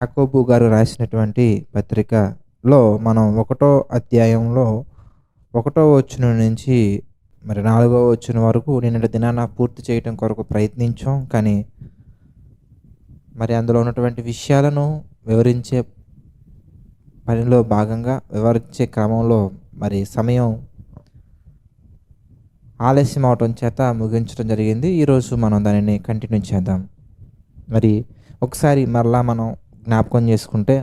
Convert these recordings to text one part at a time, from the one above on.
యాకోబు గారు రాసినటువంటి పత్రికలో మనం ఒకటో అధ్యాయంలో ఒకటో వచనం నుంచి మరి నాలుగో వచనం వరకు నిన్నటి దినాన పూర్తి చేయటం కొరకు ప్రయత్నించాం. కానీ మరి అందులో ఉన్నటువంటి విషయాలను వివరించే పనిలో భాగంగా వివరించే క్రమంలో మరి సమయం ఆలస్యం అవటం చేత ముగించడం జరిగింది. ఈరోజు మనం దానిని కంటిన్యూ చేద్దాం. మరి ఒకసారి మరలా మనం జ్ఞాపకం చేసుకుంటే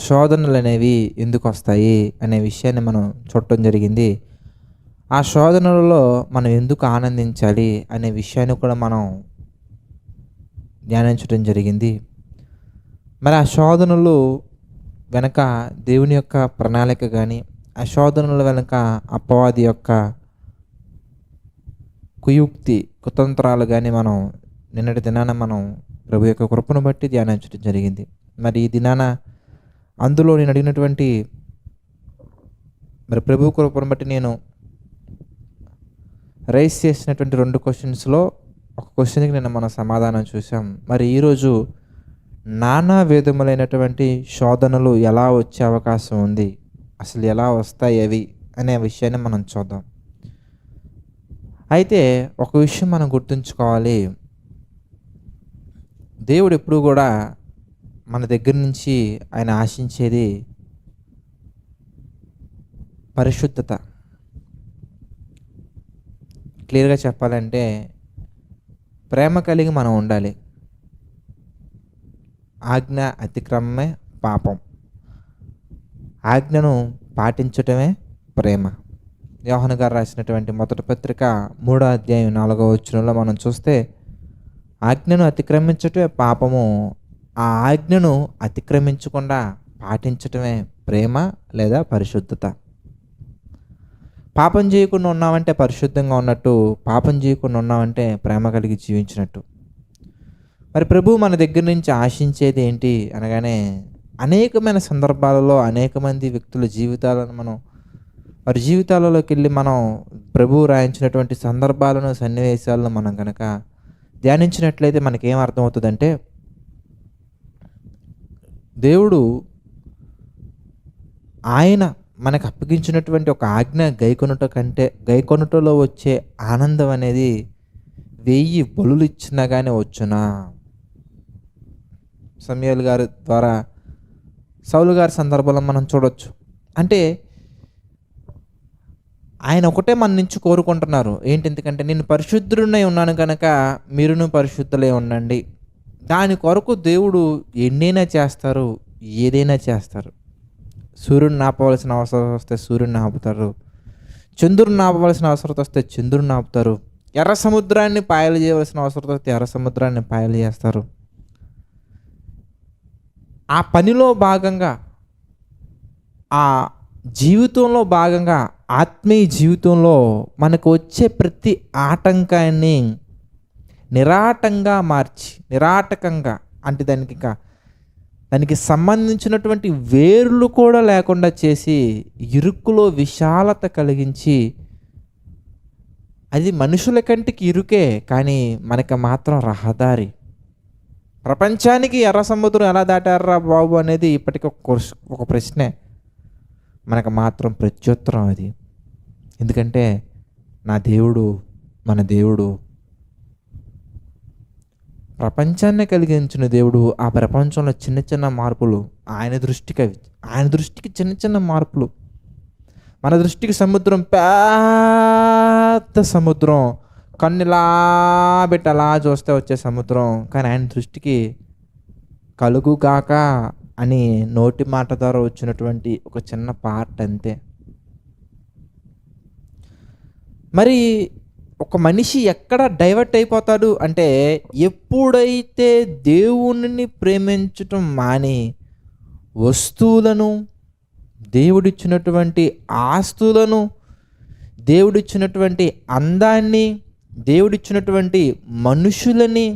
శోధనలు అనేవి ఎందుకు వస్తాయి అనే విషయాన్ని మనం చూడటం జరిగింది. ఆ శోధనలలో మనం ఎందుకు ఆనందించాలి అనే విషయాన్ని కూడా మనం ధ్యానించడం జరిగింది. మరి ఆ శోధనలు వెనక దేవుని యొక్క ప్రణాళిక కానీ, ఆ శోధనల వెనక అపవాది యొక్క కుయుక్తి కుతంత్రాలు కానీ మనం నిన్నటి దినాన మనం ప్రభు యొక్క కృపను బట్టి ధ్యానించడం జరిగింది. మరి ఈ దినాన అందులో నేను అడిగినటువంటి మరి ప్రభు కృపను బట్టి నేను రైస్ చేసినటువంటి 2 క్వశ్చన్స్లో ఒక క్వశ్చన్కి నిన్న మనం సమాధానం చూసాం. మరి ఈరోజు నానా విధములైనటువంటి శోధనలు ఎలా వచ్చే అవకాశం ఉంది, అసలు ఎలా వస్తాయి అవి అనే విషయాన్ని మనం చూద్దాం. అయితే ఒక విషయం మనం గుర్తుంచుకోవాలి. దేవుడు ఎప్పుడు కూడా మన దగ్గర నుంచి ఆయన ఆశించేది పరిశుద్ధత. క్లియర్గా చెప్పాలంటే ప్రేమ కలిగి మనం ఉండాలి. ఆజ్ఞ అతిక్రమమే పాపం, ఆజ్ఞను పాటించటమే ప్రేమ. యోహాను గారు రాసినటువంటి మొదటి పత్రిక 3వ అధ్యాయం 4వ వచనంలో మనం చూస్తే ఆజ్ఞను అతిక్రమించటమే పాపము, ఆ ఆజ్ఞను అతిక్రమించకుండా పాటించటమే ప్రేమ లేదా పరిశుద్ధత. పాపం చేయకుండా ఉన్నామంటే పరిశుద్ధంగా ఉన్నట్టు, పాపం చేయకుండా ఉన్నామంటే ప్రేమ కలిగి జీవించినట్టు. మరి ప్రభు మన దగ్గర నుంచి ఆశించేది ఏంటి అనగానే అనేకమైన సందర్భాలలో అనేక మంది వ్యక్తుల జీవితాలను మనం వారి జీవితాలలోకి వెళ్ళి మనం ప్రభు రాయించినటువంటి సందర్భాలను సన్నివేశాలను మనం కనుక ధ్యానించినట్లయితే మనకేం అర్థమవుతుందంటే దేవుడు ఆయన మనకు అప్పగించినటువంటి ఒక ఆజ్ఞ గైకొనుటలో వచ్చే ఆనందం అనేది 1000 బలులు ఇచ్చినా కానీ వచ్చునా. సమూయేలు గారి ద్వారా సౌలు గారి సందర్భంలో మనం చూడొచ్చు. అంటే ఆయన ఒకటే మన నుంచి కోరుకుంటున్నారు ఏంటి, ఎందుకంటే నేను పరిశుద్ధుడినై ఉన్నాను కనుక మీరును పరిశుద్ధులై ఉండండి. దాని కొరకు దేవుడు ఎన్నైనా చేస్తారు, ఏదైనా చేస్తారు. సూర్యుడిని ఆపవలసిన అవసరం వస్తే సూర్యుడిని ఆపుతారు, చంద్రుడిని ఆపవలసిన అవసరం వస్తే చంద్రుడిని ఆపుతారు, ఎర్ర సముద్రాన్ని పాయలు చేయవలసిన అవసరం వస్తే ఎర్ర సముద్రాన్ని పాయలు చేస్తారు. ఆ పనిలో భాగంగా, ఆ జీవితంలో భాగంగా, ఆత్మీయ జీవితంలో మనకు వచ్చే ప్రతి ఆటంకాన్ని నిరాటకంగా అంటే దానికి సంబంధించినటువంటి వేర్లు కూడా లేకుండా చేసి ఇరుకులో విశాలత కలిగించి, అది మనుషుల కంటికి ఇరుకే కానీ మనకి మాత్రం రహదారి. ప్రపంచానికి ఎర్ర సముద్రం ఎలా దాటారా బాబు అనేది ఇప్పటికీ ఒక ప్రశ్నే, మనకు మాత్రం ప్రత్యుత్తరం అది. ఎందుకంటే నా దేవుడు, మన దేవుడు ప్రపంచాన్ని కలిగించిన దేవుడు. ఆ ప్రపంచంలో చిన్న చిన్న మార్పులు ఆయన దృష్టికి చిన్న చిన్న మార్పులు. మన దృష్టికి సముద్రం పెద్ద సముద్రం, కన్నులా పెట్టి అలా చూస్తే వచ్చే సముద్రం, కానీ ఆయన దృష్టికి కలుగు కాక అని నోటి మాట ద్వారా వచ్చినటువంటి ఒక చిన్న పార్ట్ అంతే. మరి ఒక మనిషి ఎక్కడ డైవర్ట్ అయిపోతాడు అంటే ఎప్పుడైతే దేవుణ్ణి ప్రేమించటం మాని వస్తువులను, దేవుడిచ్చినటువంటి ఆస్తులను, దేవుడిచ్చినటువంటి అందాన్ని, దేవుడిచ్చినటువంటి మనుషులని,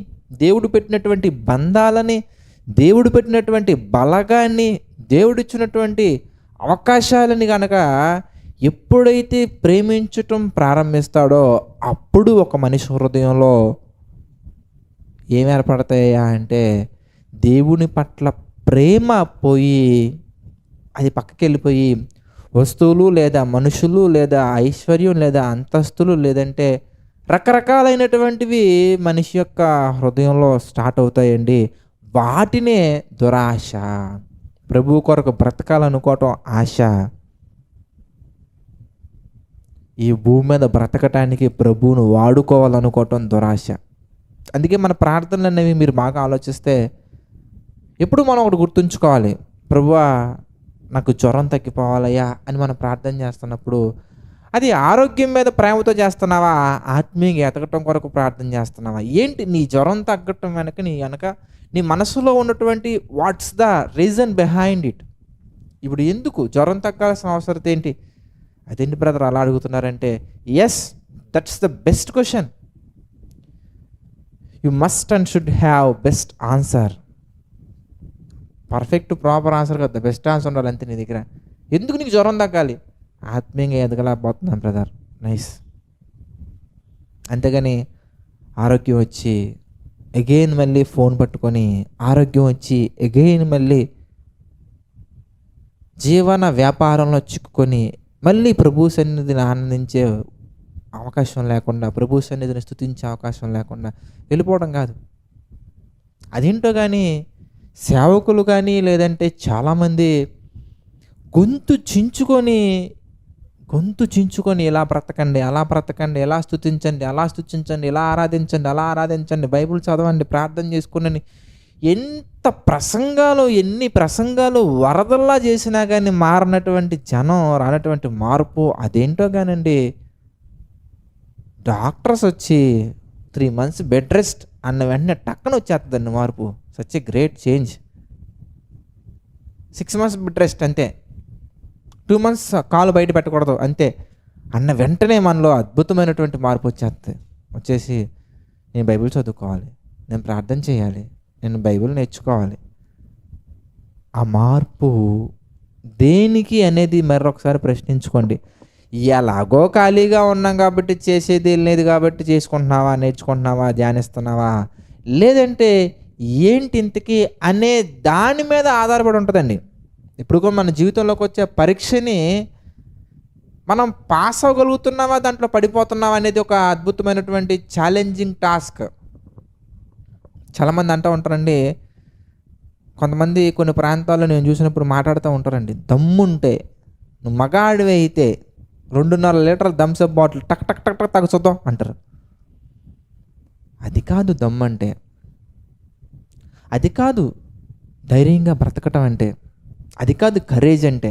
దేవుడు పెట్టినటువంటి బంధాలని, దేవుడు పెట్టినటువంటి బలగాన్ని, దేవుడిచ్చినటువంటి అవకాశాలని కనుక ఎప్పుడైతే ప్రేమించటం ప్రారంభిస్తాడో అప్పుడు ఒక మనిషి హృదయంలో ఏం ఏర్పడతాయా అంటే దేవుని పట్ల ప్రేమ పోయి అది పక్కకి వెళ్ళిపోయి వస్తువులు లేదా మనుషులు లేదా ఐశ్వర్యం లేదా అంతస్తులు లేదంటే రకరకాలైనటువంటివి మనిషి యొక్క హృదయంలో స్టార్ట్ అవుతాయండి. వాటినే దురాశ. ప్రభువు కొరకు బ్రతకాలనుకోవటం ఆశ. ఈ భూమి మీద బ్రతకటానికి ప్రభువును వాడుకోవాలనుకోవటం దురాశ. అందుకే మన ప్రార్థనలు అనేవి మీరు బాగా ఆలోచిస్తే ఎప్పుడు మనం ఒకటి గుర్తుంచుకోవాలి. ప్రభువా నాకు జ్వరం తగ్గిపోవాలయ్యా అని మనం ప్రార్థన చేస్తున్నప్పుడు అది ఆరోగ్యం మీద ప్రేమతో చేస్తున్నావా, ఆత్మీయంగా ఎదగటం కొరకు ప్రార్థన చేస్తున్నావా? ఏంటి నీ జ్వరం తగ్గటం వెనక నీ మనసులో ఉన్నటువంటి what's the reason behind it? ఇప్పుడు ఎందుకు జ్వరం తగ్గాల్సిన అవసరం ఏంటి? అదేంటి బ్రదర్ అలా అడుగుతున్నారంటే, yes, that's the best question. You must and should have best answer. Perfect proper answer కదా, బెస్ట్ ఆన్సర్ ఉండాలి అంతే నీ దగ్గర. ఎందుకు నీకు జ్వరం తగ్గాలి? ఆత్మీయంగా ఎదగలేకపోతున్నాను బ్రదర్. నైస్. అంతేగాని ఆరోగ్యం వచ్చి అగైన్ మళ్ళీ ఫోన్ పట్టుకొని, ఆరోగ్యం వచ్చి అగైన్ మళ్ళీ జీవన వ్యాపారంలో చిక్కుకొని మళ్ళీ ప్రభు సన్నిధిని ఆనందించే అవకాశం లేకుండా, ప్రభు సన్నిధిని స్తుతించే అవకాశం లేకుండా వెళ్ళిపోవడం కాదు. అదేంటో కానీ సేవకులు కానీ లేదంటే చాలామంది గొంతు చించుకొని ఇలా బ్రతకండి, అలా బ్రతకండి, ఎలా స్తుతించండి, అలా స్తుతించండి, ఇలా ఆరాధించండి, అలా ఆరాధించండి, బైబిల్ చదవండి, ప్రార్థన చేసుకుని ఎన్ని ప్రసంగాలు వరదల్లా చేసినా కానీ మారినటువంటి జనం, రానటువంటి మార్పు అదేంటో కానండి. డాక్టర్స్ వచ్చి 3 months బెడ్ రెస్ట్ అన్న వెంటనే టక్కన వచ్చేస్తుందండి మార్పు. Such a great change. 6 months bed rest అంతే, 2 months కాలు బయట పెట్టకూడదు అంతే అన్న వెంటనే మనలో అద్భుతమైనటువంటి మార్పు వచ్చేసి నేను బైబిల్ చదువుకోవాలి, నేను ప్రార్థన చేయాలి, నేను బైబిల్ నేర్చుకోవాలి. ఆ మార్పు దేనికి అనేది మరొకసారి ప్రశ్నించుకోండి. ఎలాగో ఖాళీగా ఉన్నాం కాబట్టి, చేసేది లేదు కాబట్టి చేసుకుంటున్నావా, నేర్చుకుంటున్నావా, ధ్యానిస్తున్నావా, లేదంటే ఏంటి ఇంతకీ అనే దాని మీద ఆధారపడి ఉంటుందండి. ఇప్పుడు కూడా మన జీవితంలోకి వచ్చే పరీక్షని మనం పాస్ అవ్వగలుగుతున్నావా, దాంట్లో పడిపోతున్నావా అనేది ఒక అద్భుతమైనటువంటి ఛాలెంజింగ్ టాస్క్. చాలామంది అంటూ ఉంటారండి, కొంతమంది కొన్ని ప్రాంతాల్లో నేను చూసినప్పుడు మాట్లాడుతూ ఉంటారండి, దమ్ముంటే నువ్వు మగాడివి అయితే 2.5 లీటర్ల థమ్స్అప్ బాటిల్ టక్ టక్ టక్ టక్ తాగు చూద్దాం అంటారు. అది కాదు దమ్మంటే, అది కాదు ధైర్యంగా బ్రతకటం అంటే, అది కాదు కరేజ్ అంటే.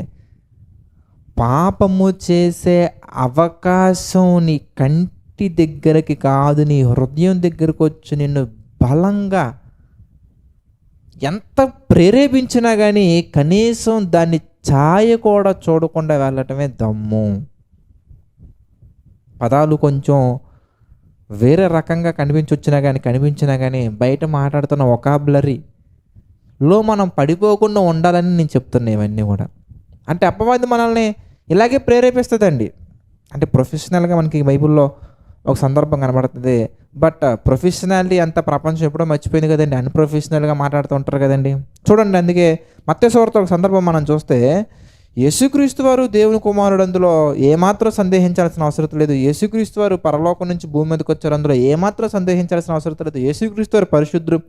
పాపము చేసే అవకాశం నీ కంటి దగ్గరికి కాదు, నీ హృదయం దగ్గరకు వచ్చి నిన్ను బలంగా ఎంత ప్రేరేపించినా కానీ కనీసం దాన్ని ఛాయ కూడా చూడకుండా వెళ్ళటమే దమ్ము. పదాలు కొంచెం వేరే రకంగా కనిపించినా కానీ బయట మాట్లాడుతున్న వొకాబులరీలో మనం పడిపోకుండా ఉండాలని నేను చెప్తున్నా ఇవన్నీ కూడా. అంటే అపవాది మనల్ని ఇలాగే ప్రేరేపిస్తుందండి. అంటే ప్రొఫెషనల్గా మనకి బైబిల్లో ఒక సందర్భం కనబడుతుంది. బట్ ప్రొఫెషనాలిటీ అంత ప్రపంచం ఎప్పుడో మర్చిపోయింది కదండి, అన్ప్రొఫెషనల్గా మాట్లాడుతూ ఉంటారు కదండి. చూడండి, అందుకే మత్తయి సువార్త ఒక సందర్భం మనం చూస్తే, యేసుక్రీస్తు వారు దేవుని కుమారుడు, అందులో ఏమాత్రం సందేహించాల్సిన అవసరం లేదు. యేసుక్రీస్తు వారు పరలోకం నుంచి భూమి మీదకి వచ్చారు, అందులో ఏమాత్రం సందేహించాల్సిన అవసరం లేదు. యేసుక్రీస్తు వారు పరిశుద్ధుడు,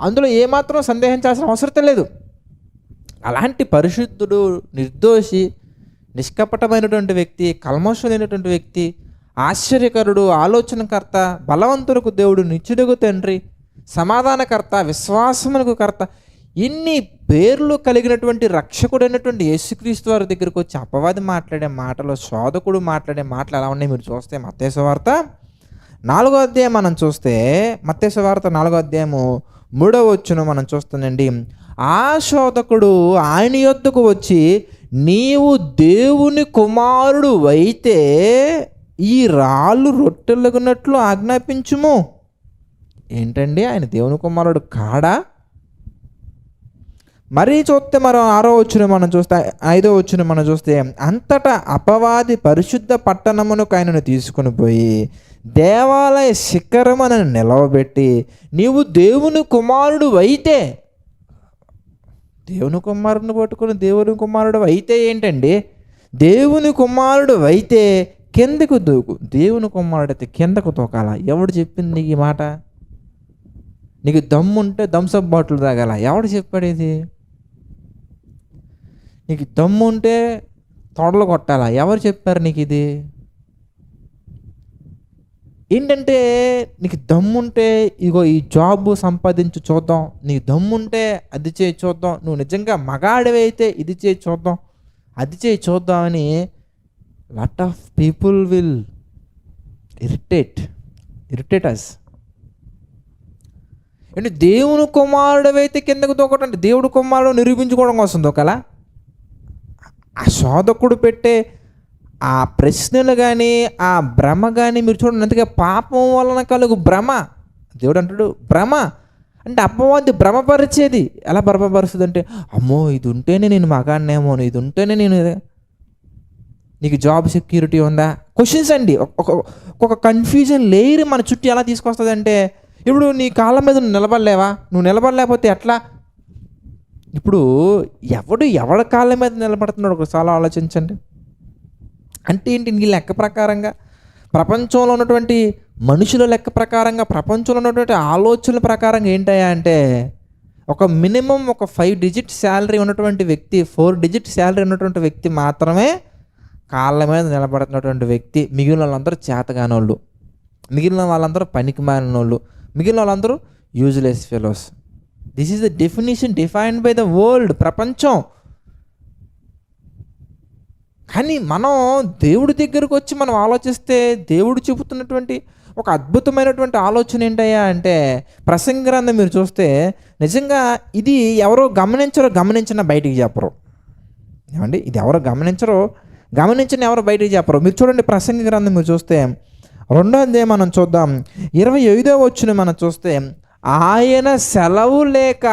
అందులో ఏమాత్రం సందేహించాల్సిన అవసరం లేదు. అలాంటి పరిశుద్ధుడు, నిర్దోషి, నిష్కపటమైనటువంటి వ్యక్తి, కల్మషం లేనటువంటి వ్యక్తి, ఆశ్చర్యకరుడు, ఆలోచనకర్త, బలవంతులకు దేవుడు, నిత్యుడుగు తండ్రి, సమాధానకర్త, విశ్వాసమునకు కర్త, ఇన్ని పేర్లు కలిగినటువంటి రక్షకుడైనటువంటి యేసుక్రీస్తు వారి దగ్గరకు వచ్చి అపవాది మాట్లాడే మాటలు, శోధకుడు మాట్లాడే మాటలు ఎలా ఉన్నాయి మీరు చూస్తే మత్తయి సువార్త 4వ అధ్యాయం మనం చూస్తే, మత్తయి సువార్త 4వ అధ్యాయము 3వ వచనం మనం చూస్తానండి. ఆ శోధకుడు ఆయన యొద్దకు వచ్చి, నీవు దేవుని కుమారుడు అయితే ఈ రాళ్ళు రొట్టెలగునట్లు ఆజ్ఞాపించుము. ఏంటండి, ఆయన దేవుని కుమారుడు కాడా? మరీ చూస్తే మరో 6వ వచనం మనం చూస్తే, 5వ వచనం మనం చూస్తే, అంతటా అపవాది పరిశుద్ధ పట్టణమునకు ఆయనను తీసుకుని పోయి దేవాలయ శిఖరమును నిలవబెట్టి, నీవు దేవుని కుమారుడు అయితే దేవుని కుమారుడిని పట్టుకుని దేవుని కుమారుడు అయితే ఏంటండి? దేవుని కుమారుడు అయితే కిందకు దూకు. దేవుని కుమారుడు అయితే కిందకు తోకాల. ఎవడు చెప్పింది నీకు ఈ మాట? నీకు దమ్ముంటే థమ్సప్ బాటిల్ తాగాల. ఎవడు చెప్పాడు ఇది? నీకు దమ్ముంటే తొడలు కొట్టాలా. ఎవరు చెప్పారు నీకు ఇది? ఏంటంటే నీకు దమ్ముంటే ఇగో ఈ జాబ్ సంపాదించి చూద్దాం, నీకు దమ్ముంటే అది చేయి చూద్దాం, నువ్వు నిజంగా మగాడివైతే ఇది చేయి చూద్దాం, అది చేయి చూద్దాం అని lot of people will irritate us. అంటే దేవుని కుమారుడవైతే కిందకు దూకటం అంటే దేవుడు కుమారుడు నిరూపించుకోవడం కోసం దూకాలా? ఆ శోధకుడు పెట్టే ఆ ప్రశ్నలు కానీ ఆ భ్రమ కానీ మీరు చూడండి. అందుకే పాపం వలన కలుగు భ్రమ, దేవుడు అంటాడు భ్రమ అంటే అపవాది భ్రమపరిచేది. ఎలా భ్రమపరుస్తుంది అంటే, అమ్మో ఇది ఉంటేనే నేను మగాన్నేమో, ఇది ఉంటేనే నేను, నీకు జాబ్ సెక్యూరిటీ ఉందా? క్వశ్చన్స్ అండి. ఒక కన్ఫ్యూజన్ లేయర్ మన చుట్టూ ఎలా తీసుకొస్తుంది అంటే, ఇప్పుడు నీ కాళ్ళ మీద నువ్వు నిలబడలేవా? నువ్వు నిలబడలేకపోతే ఎట్లా? ఇప్పుడు ఎవడి కాళ్ళ మీద నిలబడుతున్నాడు ఒకసారి ఆలోచించండి. అంటే ఏంటి? నీ లెక్క ప్రకారంగా, ప్రపంచంలో ఉన్నటువంటి మనుషుల లెక్క ప్రకారంగా, ప్రపంచంలో ఉన్నటువంటి ఆలోచనల ప్రకారంగా ఏంటయ్యా అంటే, ఒక మినిమం ఒక 5 డిజిట్ శాలరీ ఉన్నటువంటి వ్యక్తి, 4 డిజిట్ శాలరీ ఉన్నటువంటి వ్యక్తి మాత్రమే కాళ్ళ మీద నిలబడుతున్నటువంటి వ్యక్తి. మిగిలిన వాళ్ళందరూ చేతగానోళ్ళు, మిగిలిన వాళ్ళందరూ పనికి మాలినోళ్ళు, మిగిలిన వాళ్ళందరూ useless fellows. This is the definition defined by the world, ప్రపంచం. కానీ మనం దేవుడి దగ్గరకు వచ్చి మనం ఆలోచిస్తే దేవుడు చెబుతున్నటువంటి ఒక అద్భుతమైనటువంటి ఆలోచన ఏంటయ్యా అంటే, ప్రసంగి గ్రంథం మీరు చూస్తే నిజంగా ఇది ఎవరో గమనించిన బయటికి చెప్పరు. ఏమండి? ఇది ఎవరో గమనించిన ఎవరో బయటికి చెప్పరు. మీరు చూడండి ప్రసంగి గ్రంథం మీరు చూస్తే 2వ అధ్యాయం మనం చూద్దాం. 25వ వచనం మనం చూస్తే, ఆయన సెలవు లేక,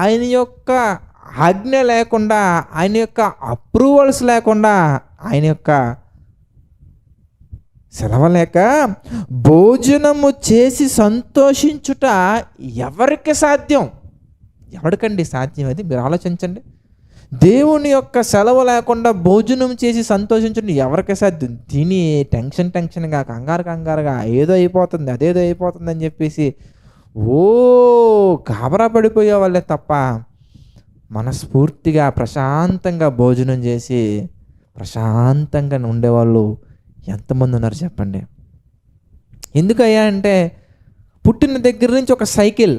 ఆయన యొక్క ఆజ్ఞ లేకుండా, ఆయన యొక్క అప్రూవల్స్ లేకుండా, ఆయన యొక్క సెలవు లేక భోజనము చేసి సంతోషించుట ఎవరికి సాధ్యం? ఎవరికండి సాధ్యం? అది మీరు ఆలోచించండి. దేవుని యొక్క సెలవు లేకుండా భోజనం చేసి సంతోషించడం ఎవరికి సాధ్యం? తిని టెన్షన్గా కంగారుగా ఏదో అయిపోతుంది, అదేదో అయిపోతుంది అని చెప్పేసి గాబరా పడిపోయే వాళ్ళే తప్ప, మనస్ఫూర్తిగా ప్రశాంతంగా భోజనం చేసి ప్రశాంతంగా ఉండేవాళ్ళు ఎంతమంది ఉన్నారు చెప్పండి? ఎందుకయ్యా అంటే, పుట్టిన దగ్గర నుంచి ఒక సైకిల్,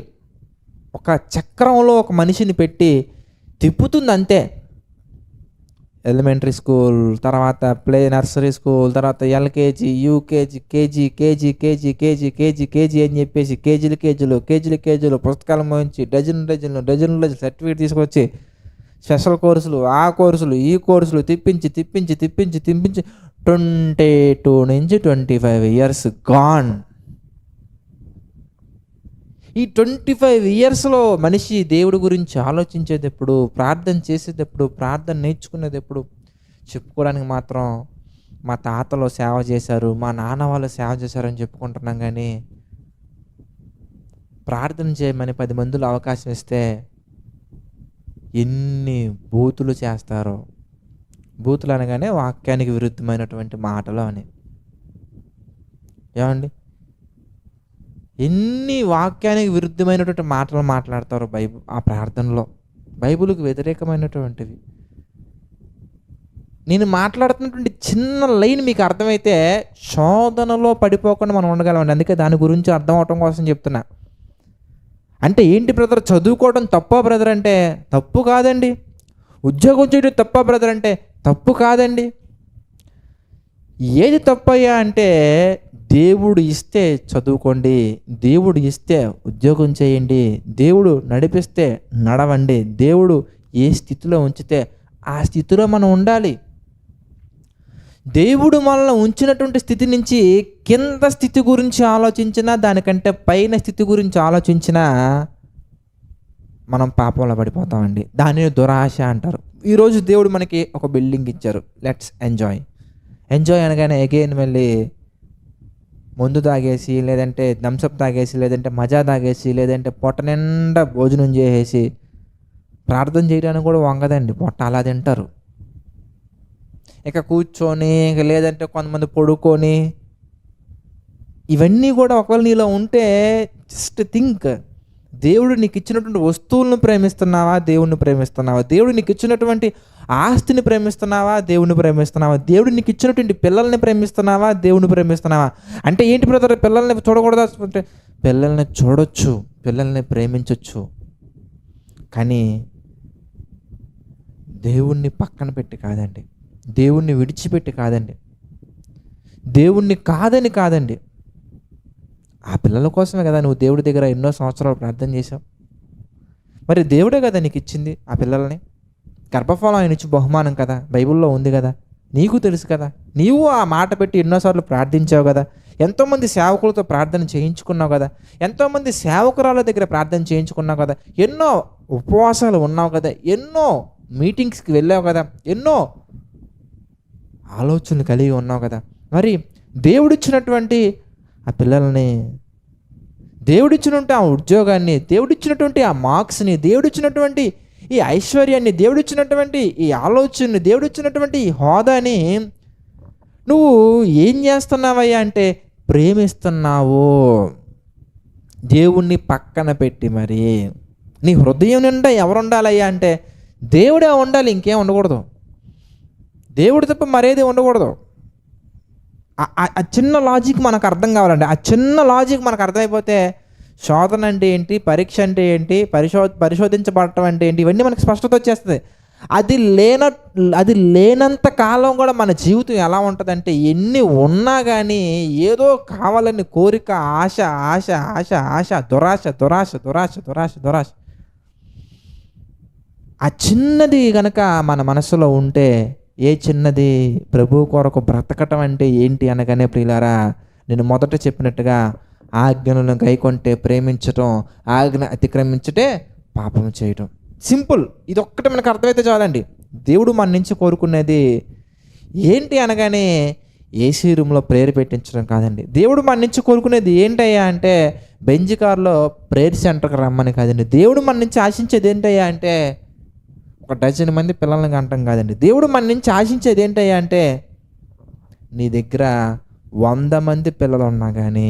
ఒక చక్రంలో ఒక మనిషిని పెట్టి తిప్పుతుంది అంతే. ఎలిమెంటరీ స్కూల్, తర్వాత నర్సరీ స్కూల్, తర్వాత ఎల్కేజీ, యూకేజీ, కేజీ అని చెప్పేసి కేజీలు పుస్తకాలు మోయించి డజన్లు సర్టిఫికేట్ తీసుకొచ్చి స్పెషల్ కోర్సులు, ఆ కోర్సులు, ఈ కోర్సులు తిప్పించి 22 నుంచి 25 ఇయర్స్ గాన్. ఈ 25 ఇయర్స్లో మనిషి దేవుడి గురించి ఆలోచించేటప్పుడు, ప్రార్థన చేసేటప్పుడు, ప్రార్థన నేర్చుకునేటప్పుడు చెప్పుకోవడానికి మాత్రం మా తాతలు సేవ చేశారు, మా నాన్న వాళ్ళు సేవ చేశారని చెప్పుకుంటున్నాం. కానీ ప్రార్థన చేయమని 10 మందిలో అవకాశం ఇస్తే ఎన్ని బూతులు చేస్తారో. బూతులు అనగానే వాక్యానికి విరుద్ధమైనటువంటి మాటలు అని. ఏమండి? ఎన్ని వాక్యానికి విరుద్ధమైనటువంటి మాటలు మాట్లాడతారు ఆ ప్రార్థనలో, బైబిల్కి వ్యతిరేకమైనటువంటివి. నేను మాట్లాడుతున్నటువంటి చిన్న లైన్ మీకు అర్థమైతే శోధనలో పడిపోకుండా మనం ఉండగలమండి. అందుకే దాని గురించి అర్థం అవటం కోసం చెప్తున్నా. అంటే ఏంటి బ్రదర్, చదువుకోవడం తప్ప బ్రదర్ అంటే తప్పు కాదండి. ఉద్యోగం చేయడం తప్ప బ్రదర్ అంటే తప్పు కాదండి. ఏది తప్పయ్యా అంటే, దేవుడు ఇస్తే చదువుకోండి, దేవుడు ఇస్తే ఉద్యోగం చేయండి, దేవుడు నడిపిస్తే నడవండి, దేవుడు ఏ స్థితిలో ఉంచితే ఆ స్థితిలో మనం ఉండాలి. దేవుడు మనల్ని ఉంచినటువంటి స్థితి నుంచి కింద స్థితి గురించి ఆలోచించినా, దానికంటే పైన స్థితి గురించి ఆలోచించినా మనం పాపంలో పడిపోతామండి. దానిని దురాశ అంటారు. ఈరోజు దేవుడు మనకి ఒక బిల్డింగ్ ఇచ్చారు, లెట్స్ ఎంజాయ్ అనగానే అగైన్ మళ్ళీ మందు తాగేసి, లేదంటే థమ్సప్ తాగేసి, లేదంటే మజా తాగేసి, లేదంటే పొట్ట నిండా భోజనం చేసేసి ప్రార్థన చేయడానికి కూడా వంగదండి, పొట్ట అలా తింటారు. ఇక కూర్చొని, ఇక లేదంటే కొంతమంది పడుకొని, ఇవన్నీ కూడా ఒకవేళ నీలో ఉంటే జస్ట్ థింక్, దేవుడు నీకు ఇచ్చినటువంటి వస్తువులను ప్రేమిస్తున్నావా, దేవుణ్ణి ప్రేమిస్తున్నావా? దేవుడు నీకు ఇచ్చినటువంటి ఆస్తిని ప్రేమిస్తున్నావా, దేవుణ్ణి ప్రేమిస్తున్నావా? దేవుడు నీకు ఇచ్చినటువంటి పిల్లల్ని ప్రేమిస్తున్నావా, దేవుణ్ణి ప్రేమిస్తున్నావా? అంటే ఏంటి బ్రదర్, పిల్లల్ని చూడకూడదా అంటే పిల్లల్ని చూడొచ్చు, పిల్లల్ని ప్రేమించవచ్చు, కానీ దేవుణ్ణి పక్కన పెట్టి కాదండి, దేవుణ్ణి విడిచిపెట్టి కాదండి, దేవుణ్ణి కాదని కాదండి. ఆ పిల్లల కోసమే కదా నువ్వు దేవుడి దగ్గర ఎన్నో సంవత్సరాలు ప్రార్థన చేశావు. మరి దేవుడే కదా నీకు ఇచ్చింది ఆ పిల్లల్ని. గర్భఫలం ఆయన ఇచ్చి బహుమానం కదా, బైబిల్లో ఉంది కదా, నీకు తెలుసు కదా. నీవు ఆ మాట పెట్టి ఎన్నోసార్లు ప్రార్థించావు కదా, ఎంతోమంది సేవకులతో ప్రార్థన చేయించుకున్నావు కదా, ఎంతోమంది సేవకురాల దగ్గర ప్రార్థన చేయించుకున్నావు కదా, ఎన్నో ఉపవాసాలు ఉన్నావు కదా, ఎన్నో మీటింగ్స్కి వెళ్ళావు కదా, ఎన్నో ఆలోచనలు కలిగి ఉన్నావు కదా. మరి దేవుడిచ్చినటువంటి ఆ పిల్లల్ని, దేవుడిచ్చినటువంటి ఆ ఉద్యోగాన్ని, దేవుడిచ్చినటువంటి ఆ మార్క్స్ని, దేవుడిచ్చినటువంటి ఈ ఐశ్వర్యాన్ని, దేవుడిచ్చినటువంటి ఈ ఆలోచనని, దేవుడిచ్చినటువంటి ఈ హోదాని నువ్వు ఏం చేస్తున్నావయ్యా అంటే ప్రేమిస్తున్నావు. దేవుణ్ణి పక్కన పెట్టి మరి నీ హృదయం నిండా ఎవరు ఉండాలయ్యా అంటే దేవుడే ఉండాలి, ఇంకేం ఉండకూడదు. దేవుడు తప్ప మరేది ఉండకూడదు. ఆ చిన్న లాజిక్ మనకు అర్థం కావాలండి. ఆ చిన్న లాజిక్ మనకు అర్థమైపోతే శోధన అంటే ఏంటి, పరీక్ష అంటే ఏంటి, పరిశోధించబడటం అంటే ఏంటి, ఇవన్నీ మనకు స్పష్టత వచ్చేస్తుంది. అది లేనంత కాలం కూడా మన జీవితం ఎలా ఉంటుందంటే ఎన్ని ఉన్నా కానీ ఏదో కావాలని కోరిక, ఆశ ఆశ ఆశ ఆశ, దురాశ దురాశ దురాశ దురాశ దురాశ. ఆ చిన్నది కనుక మన మనసులో ఉంటే, ఏ చిన్నది, ప్రభు కొరకు బ్రతకటం అంటే ఏంటి అనగానే ప్రియులారా, నేను మొదట చెప్పినట్టుగా ఆజ్ఞలను గైకొంటే ప్రేమించటం, ఆజ్ఞ అతిక్రమించటే పాపం చేయటం. సింపుల్. ఇది ఒక్కటి మనకు అర్థమైతే చాలండి. దేవుడు మన నుంచి కోరుకునేది ఏంటి అనగానే ఏసీ రూమ్లో ప్రేయర్ పెట్టించడం కాదండి. దేవుడు మన నుంచి కోరుకునేది ఏంటయ్యా అంటే బెంజ్ కార్లో ప్రేయర్ సెంటర్కి రమ్మని కాదండి. దేవుడు మన నుంచి ఆశించేది ఏంటయ్యా అంటే ఒక డజన్ మంది పిల్లల్ని కంటం కాదండి. దేవుడు మన నుంచి ఆశించేది ఏంటయ్యా అంటే నీ దగ్గర 100 మంది పిల్లలు ఉన్నా కానీ,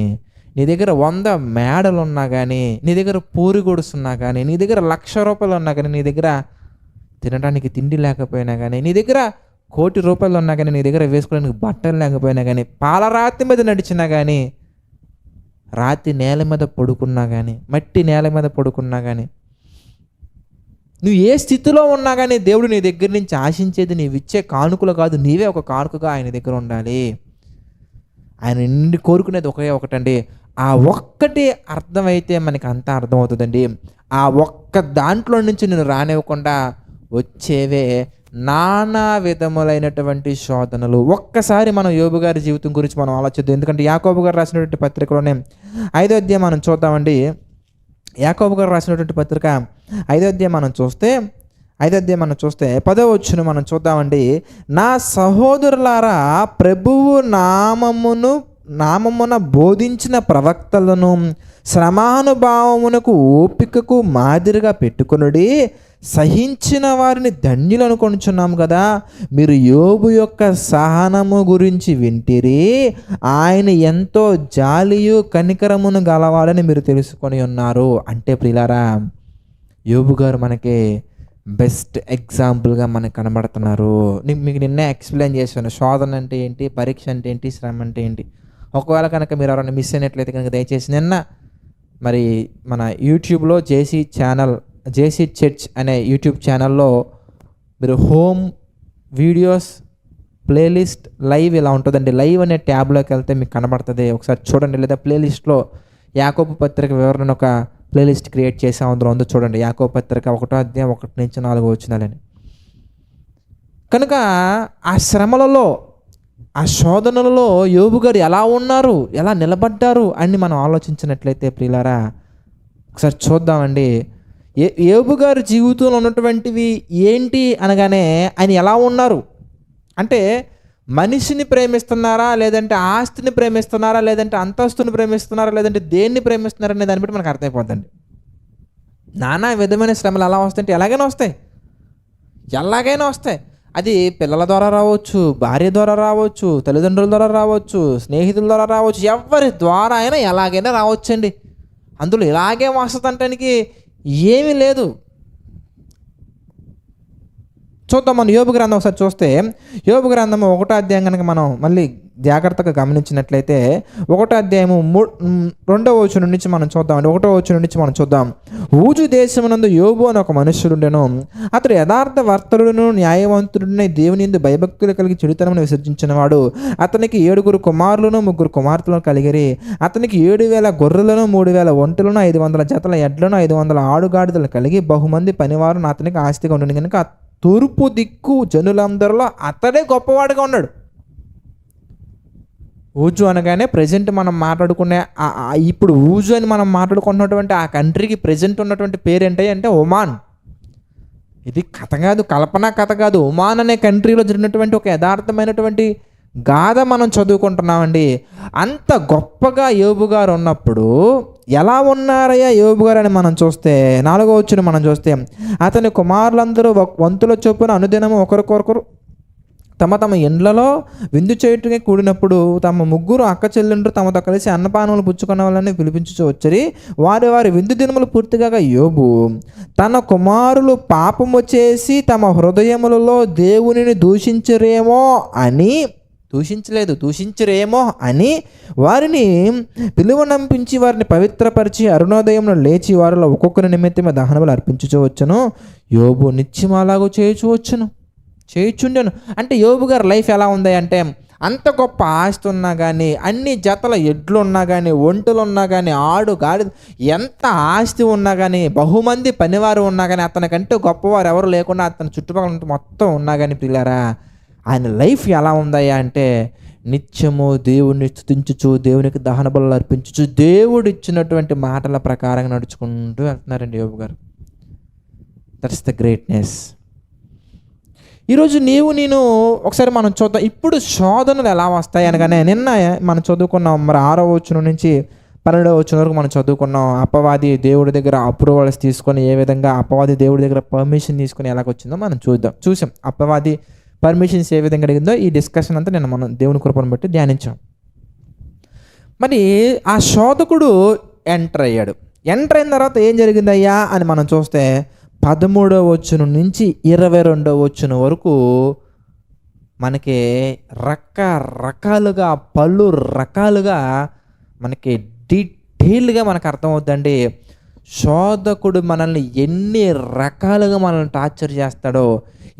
నీ దగ్గర 100 మేడలు ఉన్నా కానీ, నీ దగ్గర పూరి గొడుసున్నా కానీ, నీ దగ్గర ₹1,00,000 ఉన్నా కానీ, నీ దగ్గర తినడానికి తిండి లేకపోయినా కానీ, నీ దగ్గర ₹1,00,00,000 ఉన్నా కానీ, నీ దగ్గర వేసుకోవడానికి బట్టలు లేకపోయినా కానీ, పాలరాతి మీద నడిచినా కానీ, రాతి నేల మీద పడుకున్నా కానీ, మట్టి నేల మీద పడుకున్నా కానీ, నువ్వు ఏ స్థితిలో ఉన్నా కానీ దేవుడు నీ దగ్గర నుంచి ఆశించేది నీవు ఇచ్చే కానుకలు కాదు, నీవే ఒక కానుకగా ఆయన దగ్గర ఉండాలి. ఆయన నిన్ను కోరుకునేది ఒకటండి. ఆ ఒక్కటి అర్థమైతే మనకి అంతా అర్థమవుతుందండి. ఆ ఒక్క దాంట్లో నుంచి నేను రానివ్వకుండా వచ్చేవే నానా విధములైనటువంటి శోధనలు. ఒక్కసారి మనం యోబు గారి జీవితం గురించి మనం ఆలోచిద్దాం. ఎందుకంటే యాకోబు గారు రాసినటువంటి పత్రికలోనే 5వ అధ్యాయం మనం చూద్దామండి. యాకోబు గారు రాసినటువంటి పత్రిక 5వ అధ్యాయం మనం చూస్తే 10వ వచనం మనం చూద్దామండి. నా సహోదరులారా, ప్రభువు నామమున బోధించిన ప్రవక్తలను శ్రమానుభావమునకు ఓపికకు మాదిరిగా పెట్టుకొనుడి. సహించిన వారిని ధన్యులు అనుకొనుచున్నాము కదా. మీరు యోబు యొక్క సహనము గురించి వింటిరి. ఆయన ఎంతో జాలియు కనికరమును గలవాడని మీరు తెలుసుకొని ఉన్నారు. అంటే ప్రియులారా, యోబు గారు మనకి బెస్ట్ ఎగ్జాంపుల్గా మనకు కనబడుతున్నారు. మీకు నిన్నే ఎక్స్ప్లెయిన్ చేశాను, శోధన అంటే ఏంటి, పరీక్ష అంటే ఏంటి, శ్రమ అంటే ఏంటి. ఒకవేళ కనుక మీరు ఎవరైనా మిస్ అయినట్లయితే కనుక దయచేసి నిన్న మరి మన యూట్యూబ్లో జేసీ చర్చ్ అనే యూట్యూబ్ ఛానల్లో మీరు హోమ్ వీడియోస్ ప్లేలిస్ట్ లైవ్ ఇలా ఉంటుందండి. లైవ్ అనే ట్యాబ్లోకి వెళ్తే మీకు కనబడుతుంది, ఒకసారి చూడండి. లేదా ప్లేలిస్ట్లో యాకోబు పత్రిక వివరణ ఒక ప్లేలిస్ట్ క్రియేట్ చేసాం, అందులో ఉందో చూడండి. యాకోబు పత్రిక 1వ అధ్యాయం 1 నుంచి 4 వచనాలని. కనుక ఆ శ్రమలలో, ఆ శోధనలలో యోబు గారు ఎలా ఉన్నారు, ఎలా నిలబడ్డారు అని మనం ఆలోచించినట్లయితే ప్రియులారా, ఒకసారి చూద్దామండి. యోబు గారి జీవితంలో ఉన్నటువంటివి ఏంటి అనగానే ఆయన ఎలా ఉన్నారు అంటే, మనిషిని ప్రేమిస్తున్నారా, లేదంటే ఆస్తిని ప్రేమిస్తున్నారా, లేదంటే అంతస్తుని ప్రేమిస్తున్నారా, లేదంటే దేన్ని ప్రేమిస్తున్నారా అనే దాన్ని బట్టి మనకు అర్థమైపోద్దండి. నానా విధమైన శ్రమలు ఎలా వస్తాయంటే ఎలాగైనా వస్తాయి. అది పిల్లల ద్వారా రావచ్చు, భార్య ద్వారా రావచ్చు, తల్లిదండ్రుల ద్వారా రావచ్చు, స్నేహితుల ద్వారా రావచ్చు, ఎవరి ద్వారా అయినా ఎలాగైనా రావచ్చండి. అందులో ఇలాగే వస్తుందంటానికి ఏమీ లేదు. చూద్దాం, మనం యోబు గ్రంథం ఒకసారి చూస్తే, యోబు గ్రంథము 1వ అధ్యాయం కనుక మనం మళ్ళీ జాగ్రత్తగా గమనించినట్లయితే 1వ అధ్యాయము 2వ వచనం నుంచి మనం చూద్దామండి. 1వ వచనం నుంచి మనం చూద్దాం. ఊజు దేశమునందు యోబు అని ఒక మనుష్యుడుండెను. అతడు యథార్థ వర్తనుడును న్యాయవంతుడునై దేవుని యందు భయభక్తులు కలిగి చెడుతనమును విసర్జించిన వాడు. అతనికి 7 కుమారులను 3 కుమార్తెలను కలిగిరి. అతనికి 7,000 గొర్రెలను 3,000 ఒంటెలను 500 జతల ఎడ్లను 500 ఆడుగాడిదలు కలిగి బహుమంది పనివారు అతనికి ఆస్తిగా ఉండి కనుక తూర్పు దిక్కు జనులందరిలో అతడే గొప్పవాడుగా ఉన్నాడు. ఊజు అనగానే ప్రజెంట్ మనం మాట్లాడుకునే ఇప్పుడు ఊజు అని మనం మాట్లాడుకున్నటువంటి ఆ కంట్రీకి ప్రజెంట్ ఉన్నటువంటి పేరు ఏంటి అంటే ఒమాన్. ఇది కథ కాదు, కల్పన కథ కాదు. ఒమాన్ అనే కంట్రీలో జరిగినటువంటి ఒక యథార్థమైనటువంటి గాథ మనం చదువుకుంటున్నామండి. అంత గొప్పగా యోబు గారు ఉన్నప్పుడు ఎలా ఉన్నారయ్యా యోబు గారు అని మనం చూస్తే 4వ వచనం మనం చూస్తే, అతని కుమారులందరూ వంతుల చొప్పున అనుదినము ఒకరికొకరు తమ తమ ఇండ్లలో విందు చేయుటకే కూడినప్పుడు తమ 3 అక్క చెల్లెండ్రు తమతో కలిసి అన్నపానములు పుచ్చుకున్న వాళ్ళని పిలిపించుకోవచ్చరి. వారి విందు దినములు పూర్తిగా యోబు తన కుమారులు పాపము చేసి తమ హృదయములలో దేవునిని దూషించరేమో అని వారిని పిలువనంపించి వారిని పవిత్రపరిచి అరుణోదయంలో లేచి వారిలో ఒక్కొక్కరి నిమిత్తమే దహనములు అర్పించుకోవచ్చును. యోబు నిత్యం అలాగూ చేయుచుండెను. అంటే యోబు గారి లైఫ్ ఎలా ఉంది అంటే, అంత గొప్ప ఆస్తి ఉన్నా కానీ, అన్ని జతల ఎడ్లు ఉన్నా కానీ, ఒంటెలు ఉన్నా కానీ, గాడి ఎంత ఆస్తి ఉన్నా కానీ, బహుమంది పనివారు ఉన్నా కానీ, అతనికంటే గొప్పవారు ఎవరు లేకుండా అతని చుట్టుపక్కల మొత్తం ఉన్నా కానీ పిల్లారా, ఆయన లైఫ్ ఎలా ఉందయ్యా అంటే నిత్యము దేవుణ్ణి స్తుతించుచు, దేవునికి దహన బలులు అర్పించుచు, దేవుడు ఇచ్చినటువంటి మాటల ప్రకారంగా నడుచుకుంటూ వెళ్తున్నారండి యోబు గారు. That's the greatness. ఈరోజు నేను ఒకసారి మనం చూద్దాం, ఇప్పుడు శోధనలు ఎలా వస్తాయి అనగానే నిన్న మనం చదువుకున్నాం. మరి 6వ వచనం నుంచి 12వ వచనం వరకు మనం చదువుకున్నాం. అపవాది దేవుడి దగ్గర అప్రూవల్స్ తీసుకొని ఏ విధంగా అపవాది దేవుడి దగ్గర పర్మిషన్ తీసుకొని ఎలాగొచ్చిందో మనం చూసాం. అపవాది పర్మిషన్స్ ఏ విధంగా అడిగిందో ఈ డిస్కషన్ అంతా నేను మనం దేవుని కృపను బట్టి ధ్యానించాం. మరి ఆ శోధకుడు ఎంటర్ అయిన తర్వాత ఏం జరిగిందయ్యా అని మనం చూస్తే 13వ వచనం నుంచి 22వ వచనం వరకు మనకి రకరకాలుగా పలు రకాలుగా మనకి డీటెయిల్గా మనకు అర్థమవుతుందండి. శోధకుడు మనల్ని ఎన్ని రకాలుగా మనల్ని టార్చర్ చేస్తాడో,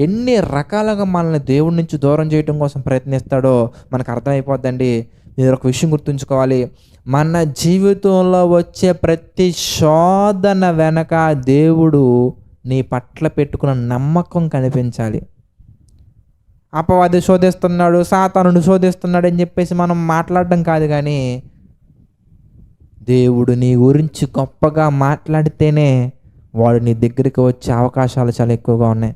ఎన్ని రకాలుగా మనల్ని దేవుడి నుంచి దూరం చేయడం కోసం ప్రయత్నిస్తాడో మనకు అర్థమైపోద్దండి. మీరు ఒక విషయం గుర్తుంచుకోవాలి, మన జీవితంలో వచ్చే ప్రతి శోధన వెనక దేవుడు నీ పట్ల పెట్టుకున్న నమ్మకం కనిపించాలి. అపవాది శోధిస్తున్నాడు, సాతానుడు శోధిస్తున్నాడు అని చెప్పేసి మనం మాట్లాడడం కాదు, కానీ దేవుడు నీ గురించి గొప్పగా మాట్లాడితేనే వాడు నీ దగ్గరికి వచ్చే అవకాశాలు చాలా ఎక్కువగా ఉన్నాయి.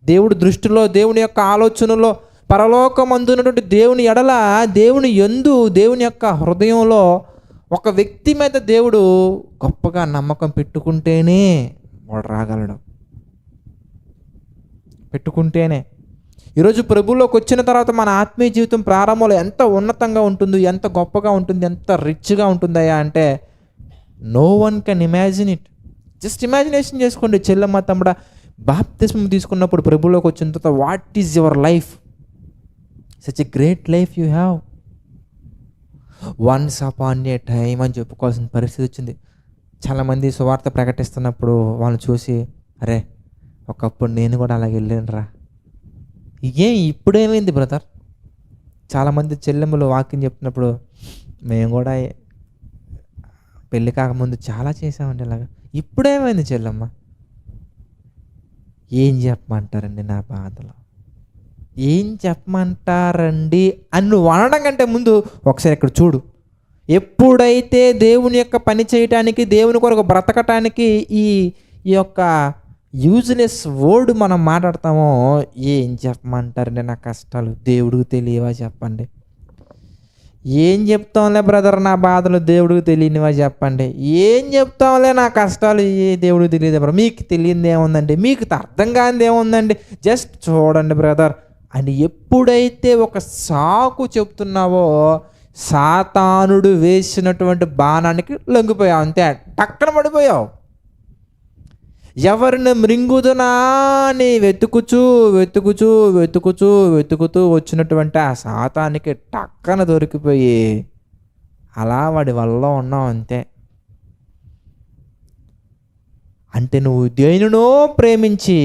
దేవుడి దృష్టిలో, దేవుని యొక్క ఆలోచనలో, పరలోకమందున్నటువంటి దేవుని ఎడల, దేవుని యందు, దేవుని యొక్క హృదయంలో ఒక వ్యక్తి మీద దేవుడు గొప్పగా నమ్మకం పెట్టుకుంటేనే వాడు రాగలడు. పెట్టుకుంటేనే. ఈరోజు ప్రభువులోకి వచ్చిన తర్వాత మన ఆత్మీయ జీవితం ప్రారంభంలో ఎంత ఉన్నతంగా ఉంటుంది, ఎంత గొప్పగా ఉంటుంది, ఎంత రిచ్గా ఉంటుందయ్యా అంటే no one can imagine it. Just imagination చేసుకోండి. చెల్లెమ్మ తమ్ముడ బాప్తిస్మం తీసుకున్నప్పుడు ప్రభువులోకి వచ్చిన తర్వాత what is your life? Such a great life you have. Once upon a time అని చెప్పుకోవాల్సిన పరిస్థితి వచ్చింది. చాలామంది సువార్త ప్రకటిస్తున్నప్పుడు వాళ్ళని చూసి, అరే ఒకప్పుడు నేను కూడా అలాగే వెళ్ళానురా. ఇప్పుడేమైంది బ్రదర్? చాలామంది చెల్లెమ్మలు వాక్యం చెప్తున్నప్పుడు, మేము కూడా పెళ్ళి కాకముందు చాలా చేసామండి ఇలాగా. ఇప్పుడేమైంది చెల్లెమ్మ? ఏం చెప్పమంటారండి నా బాధలో? ఏం చెప్పమంటారండి అని నువ్వు అనడం కంటే ముందు ఒకసారి ఇక్కడ చూడు. ఎప్పుడైతే దేవుని యొక్క పని చేయటానికి, దేవుని కొరకు బ్రతకటానికి ఈ యొక్క యూజ్లెస్ వర్డ్ మనం మాట్లాడతామో, ఏం చెప్పమంటారండి నా కష్టాలు దేవుడికి తెలియవా చెప్పండి? ఏం చెప్తాంలే బ్రదర్, నా బాధలు దేవుడికి తెలియనివా చెప్పండి. ఏం చెప్తాంలే నా కష్టాలు ఏ దేవుడికి తెలియదు బ్రదర్. మీకు తెలియనిది ఏముందండి, మీకు అర్థం కానిది ఏముందండి, జస్ట్ చూడండి బ్రదర్ అని ఎప్పుడైతే ఒక సాకు చెప్తున్నావో సాతానుడు వేసినటువంటి బాణానికి లొంగిపోయావు, అంతే, టక్కన పడిపోయావు. ఎవరిని మృంగుదునా అని వెతుకుతూ వచ్చినటువంటి ఆ సాతానికి టక్కన దొరికిపోయి అలా వాడి వల్ల ఉన్నావు, అంతే. అంటే నువ్వు దేనినో ప్రేమించి,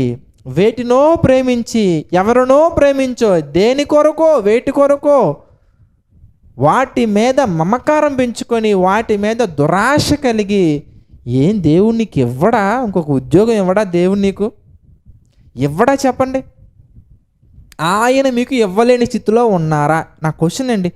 వేటినో ప్రేమించి, ఎవరినో ప్రేమించో, దేని కొరకో వేటి కొరకో వాటి మీద మమకారం పెంచుకొని, వాటి మీద దురాశ కలిగి, ఏం దేవుడు నీకు ఇవ్వడా, ఇంకొక ఉద్యోగం ఇవ్వడా దేవుడు నీకు ఇవ్వడా చెప్పండి? ఆయన మీకు ఇవ్వలేని స్థితిలో ఉన్నారా? నా క్వశ్చన్ అండి.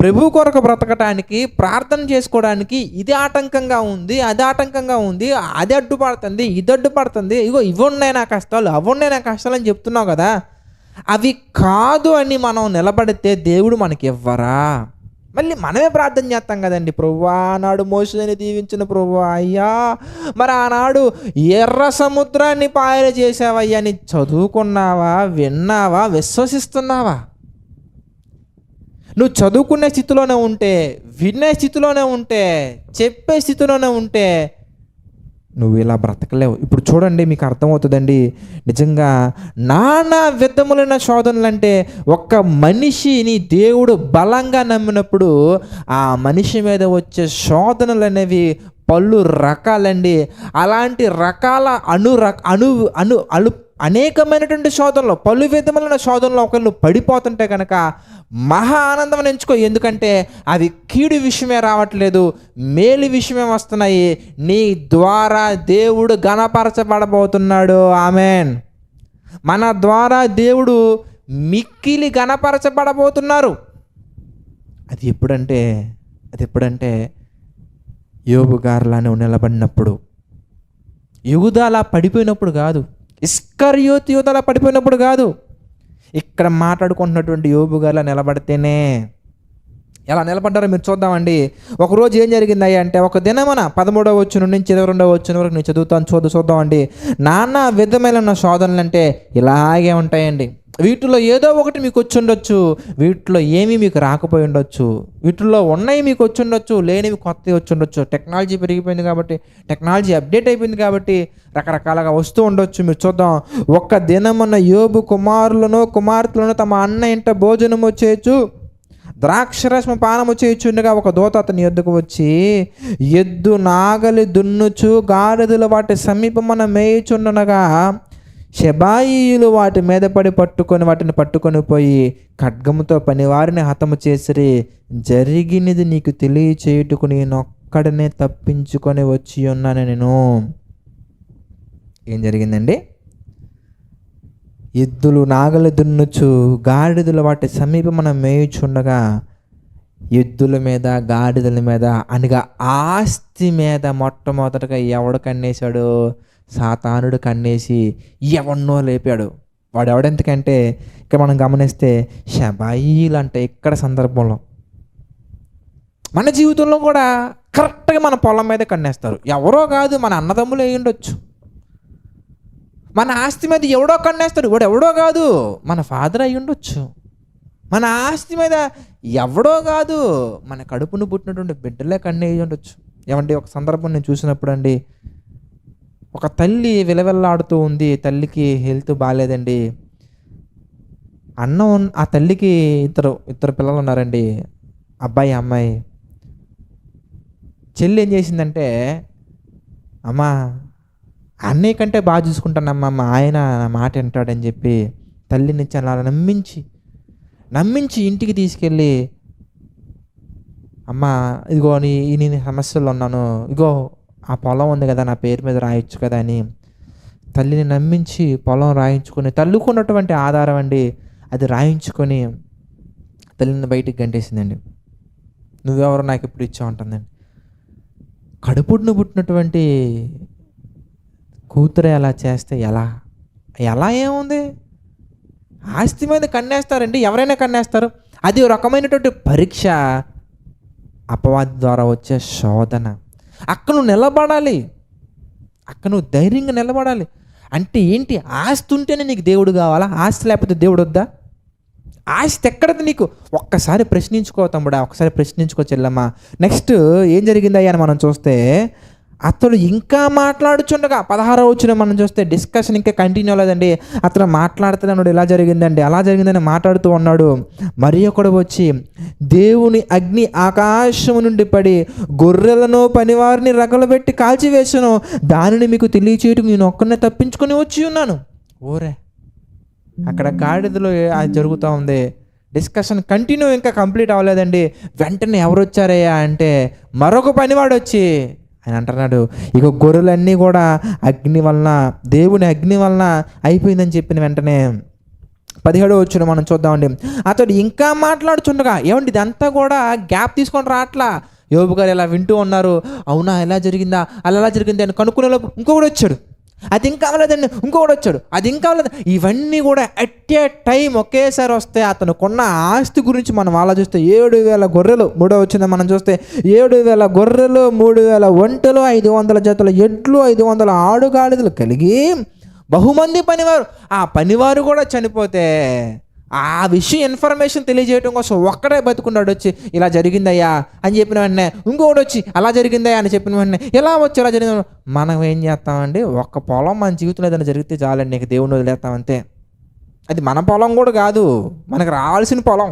ప్రభు కొరకు బ్రతకటానికి, ప్రార్థన చేసుకోవడానికి ఇది ఆటంకంగా ఉంది, అది ఆటంకంగా ఉంది, అది అడ్డుపడుతుంది, ఇది అడ్డుపడుతుంది, ఇగో ఇవి ఉన్నాయి నా కష్టాలు, అవి ఉన్నాయి నా కష్టాలు అని చెప్తున్నావు కదా. అవి కాదు అని మనం నిలబడితే దేవుడు మనకి ఇవ్వరా? మళ్ళీ మనమే ప్రార్థన చేస్తాం కదండి, ప్రభువా ఆనాడు మోషేని దీవించిన ప్రభువా, అయ్యా మరి ఆనాడు ఎర్ర సముద్రాన్ని పాయలు చేసావయ్యా అని చదువుకున్నావా, విన్నావా, విశ్వసిస్తున్నావా? నువ్వు చదువుకునే స్థితిలోనే ఉంటే, వినే స్థితిలోనే ఉంటే, చెప్పే స్థితిలోనే ఉంటే నువ్వు ఇలా బ్రతకలేవు. ఇప్పుడు చూడండి, మీకు అర్థమవుతుందండి. నిజంగా నానా విధములైన శోధనలు అంటే ఒక్క మనిషిని దేవుడు బలంగా నమ్మినప్పుడు ఆ మనిషి మీద వచ్చే శోధనలు అనేవి పలు రకాలండి. అలాంటి రకాల అనేకమైనటువంటి శోధనలు, పలు విధములైన శోధనలు ఒకళ్ళు పడిపోతుంటే కనుక మహా ఆనందం ఎంచుకో. ఎందుకంటే అవి కీడు విషయమే రావట్లేదు, మేలు విషయమే వస్తున్నాయి. నీ ద్వారా దేవుడు ఘనపరచబడబోతున్నాడు. ఆమెన్. మన ద్వారా దేవుడు మిక్కిలి ఘనపరచబడబోతున్నారు. అది ఎప్పుడంటే యోబు గారులా నువ్వు నిలబడినప్పుడు, యూదాలా పడిపోయినప్పుడు కాదు, ఇస్కరియోతు యూదాలా పడిపోయినప్పుడు కాదు, ఇక్కడ మాట్లాడుకుంటున్నటువంటి యోబు గారులా నిలబడితేనే. ఎలా నిలబడ్డారో మీరు చూద్దామండి. ఒకరోజు ఏం జరిగిందయ్యా అంటే, ఒక దినమున 13వ వచనం నుంచి 22వ వచనం వరకు నేను చదువుతాను, చూద్దామండి. నానా విధమైన శోధనలు అంటే ఇలాగే ఉంటాయండి. వీటిలో ఏదో ఒకటి మీకు వచ్చి ఉండొచ్చు, వీటిలో ఏమీ మీకు రాకపోయి ఉండొచ్చు, వీటిల్లో ఉన్నాయి మీకు వచ్చి ఉండొచ్చు, లేనివి కొత్తవి వచ్చి ఉండొచ్చు. టెక్నాలజీ పెరిగిపోయింది కాబట్టి, టెక్నాలజీ అప్డేట్ అయిపోయింది కాబట్టి రకరకాలుగా వస్తూ ఉండొచ్చు. మీరు చూద్దాం. ఒక్క దినమున యోబు కుమార్తెలను తమ అన్న ఇంట భోజనము చేయొచ్చు, ద్రాక్షరసము పానము చేయుచుండగా ఒక దూత అతని యొద్దకు వచ్చి, ఎద్దు నాగలి దున్నుచు గాడిదలు వాటి సమీపమున మేయుచుండగా షెబాయీయులు వాటి మీద పడి వాటిని పట్టుకొని పోయి ఖడ్గముతో పనివారిని హతము చేసిరి. జరిగినది నీకు తెలియచేయుటకు నేనొక్కడనే తప్పించుకొని వచ్చి ఉన్నాను నేను. ఏం జరిగిందండి? ఎద్దులు నాగలి దున్నుచు గాడిదలు వాటి సమీపమున మేయుచుండగా ఎద్దుల మీద, గాడిదల మీద, అనగా ఆస్తి మీద మొట్టమొదటగా ఎవడు కన్నేశాడు? సాతానుడు కన్నేసి ఎవన్నో లేపాడు. వాడు ఎవడెందుకంటే ఇక్కడ మనం గమనిస్తే షబాయిలు అంటే ఇక్కడ సందర్భంలో మన జీవితంలో కూడా కరెక్ట్గా మన పొలం మీద కన్నేస్తారు. ఎవరో కాదు, మన అన్నదమ్ములు అయి ఉండొచ్చు. మన ఆస్తి మీద ఎవడో కన్నేస్తాడు, వాడు ఎవడో కాదు, మన ఫాదర్ అయి ఉండొచ్చు. మన ఆస్తి మీద ఎవడో కాదు, మన కడుపును పుట్టినటువంటి బిడ్డలే కన్నేసి ఉండొచ్చు. ఏమండి, ఒక సందర్భం నేను చూసినప్పుడు అండి, ఒక తల్లి విలవెల్లాడుతూ ఉంది. తల్లికి హెల్త్ బాగాలేదండి. ఆ తల్లికి ఇద్దరు పిల్లలు ఉన్నారండి, అబ్బాయి అమ్మాయి. చెల్లి ఏం చేసిందంటే, అమ్మ అన్నయ్య కంటే బాగా చూసుకుంటానమ్మా, మా ఆయన నా మాట వింటాడని చెప్పి తల్లిని చాలా నమ్మించి ఇంటికి తీసుకెళ్ళి, అమ్మ ఇదిగో నేను సమస్యల్లో ఉన్నాను, ఇగో ఆ పొలం ఉంది కదా, నా పేరు మీద రాయొచ్చు కదా అని తల్లిని నమ్మించి పొలం రాయించుకొని, తల్లుకున్నటువంటి ఆధారం అండి అది రాయించుకొని తల్లిని బయటికి గంటేసిందండి. నువ్వెవరు నాకు ఇప్పుడు ఇచ్చావు ఉంటుందండి. కడుపును పుట్టినటువంటి కూతురే అలా చేస్తే ఎలా ఏముంది? ఆస్తి మీద కన్నేస్తారండి, ఎవరైనా కన్నేస్తారు. అది ఒక రకమైనటువంటి పరీక్ష, అపవాది ద్వారా వచ్చే శోధన. అక్కడ నువ్వు నిలబడాలి, అక్కడ నువ్వు ధైర్యంగా నిలబడాలి. అంటే ఏంటి? ఆస్తి ఉంటేనే నీకు దేవుడు కావాలా? ఆస్తి లేకపోతే దేవుడు వద్దా? ఆస్తి ఎక్కడది నీకు? ఒక్కసారి ప్రశ్నించుకో తమ్ముడా, ఒక్కసారి ప్రశ్నించుకో చెల్లమ్మా. నెక్స్ట్ ఏం జరిగిందయ్యా అని మనం చూస్తే, అతడు ఇంకా మాట్లాడుచుండగా 16వ వచనం మనం చూస్తే డిస్కషన్ ఇంకా కంటిన్యూ అవ్వలేదండి. అతను మాట్లాడుతున్నాడు, ఇలా జరిగిందండి, అలా జరిగిందని మాట్లాడుతూ ఉన్నాడు. మరి ఒకడు వచ్చి, దేవుని అగ్ని ఆకాశము నుండి పడి గొర్రెలను పనివారిని రగలబెట్టి కాల్చివేసను, దానిని మీకు తెలియచేయటం నేను ఒక్కనే తప్పించుకొని వచ్చి ఉన్నాను. ఓరే, అక్కడ గాడిదలో అది జరుగుతూ ఉంది. డిస్కషన్ కంటిన్యూ ఇంకా కంప్లీట్ అవ్వలేదండి. వెంటనే ఎవరు వచ్చారయ్యా అంటే మరొక పనివాడు వచ్చి ఆయన అంటున్నాడు, ఇక గొర్రెలన్నీ కూడా అగ్ని వలన, దేవుని అగ్ని వలన అయిపోయిందని చెప్పిన వెంటనే 17వ వచనం మనం చూద్దామండి. అతడు ఇంకా మాట్లాడుచుండగా, ఏమండి ఇదంతా కూడా గ్యాప్ తీసుకొని రాట్లా. యోబు గారు ఇలా వింటూ ఉన్నారు, అవునా ఎలా జరిగిందా, అలా జరిగింది అని కనుక్కునే లోపు ఇంకొకటి వచ్చాడు, అది ఇంకా అవ్వలేదండి, ఇంకొకటి వచ్చాడు, అది ఇంకా అవ్వలేదు. ఇవన్నీ కూడా అట్ ఏ టైం ఒకేసారి వస్తే అతనుకున్న ఆస్తి గురించి మనం ఆలోచిస్తే 7,000 గొర్రెలు, 3వ వచనం మనం చూస్తే 7,000 గొర్రెలు, 3,000 ఒంటెలు, 500 జతల ఎడ్లు, 500 ఆడుగాడిదలు కలిగి బహుమంది పనివారు. ఆ పనివారు కూడా చనిపోతే ఆ విషయం ఇన్ఫర్మేషన్ తెలియజేయడం కోసం ఒక్కడే బతుకున్నాడు. వచ్చి ఇలా జరిగిందయ్యా అని చెప్పిన వెంటనే ఇంకొకటి వచ్చి అలా జరిగిందయ్యా అని చెప్పిన వెంటనే ఎలా వచ్చి అలా జరిగింది. మనం ఏం చేస్తామండి, ఒక్క పొలం మన జీవితంలో ఏదైనా జరిగితే చాలండి, నీకు దేవుని వదిలేస్తామంతే. అది మన పొలం కూడా కాదు, మనకు రావాల్సిన పొలం.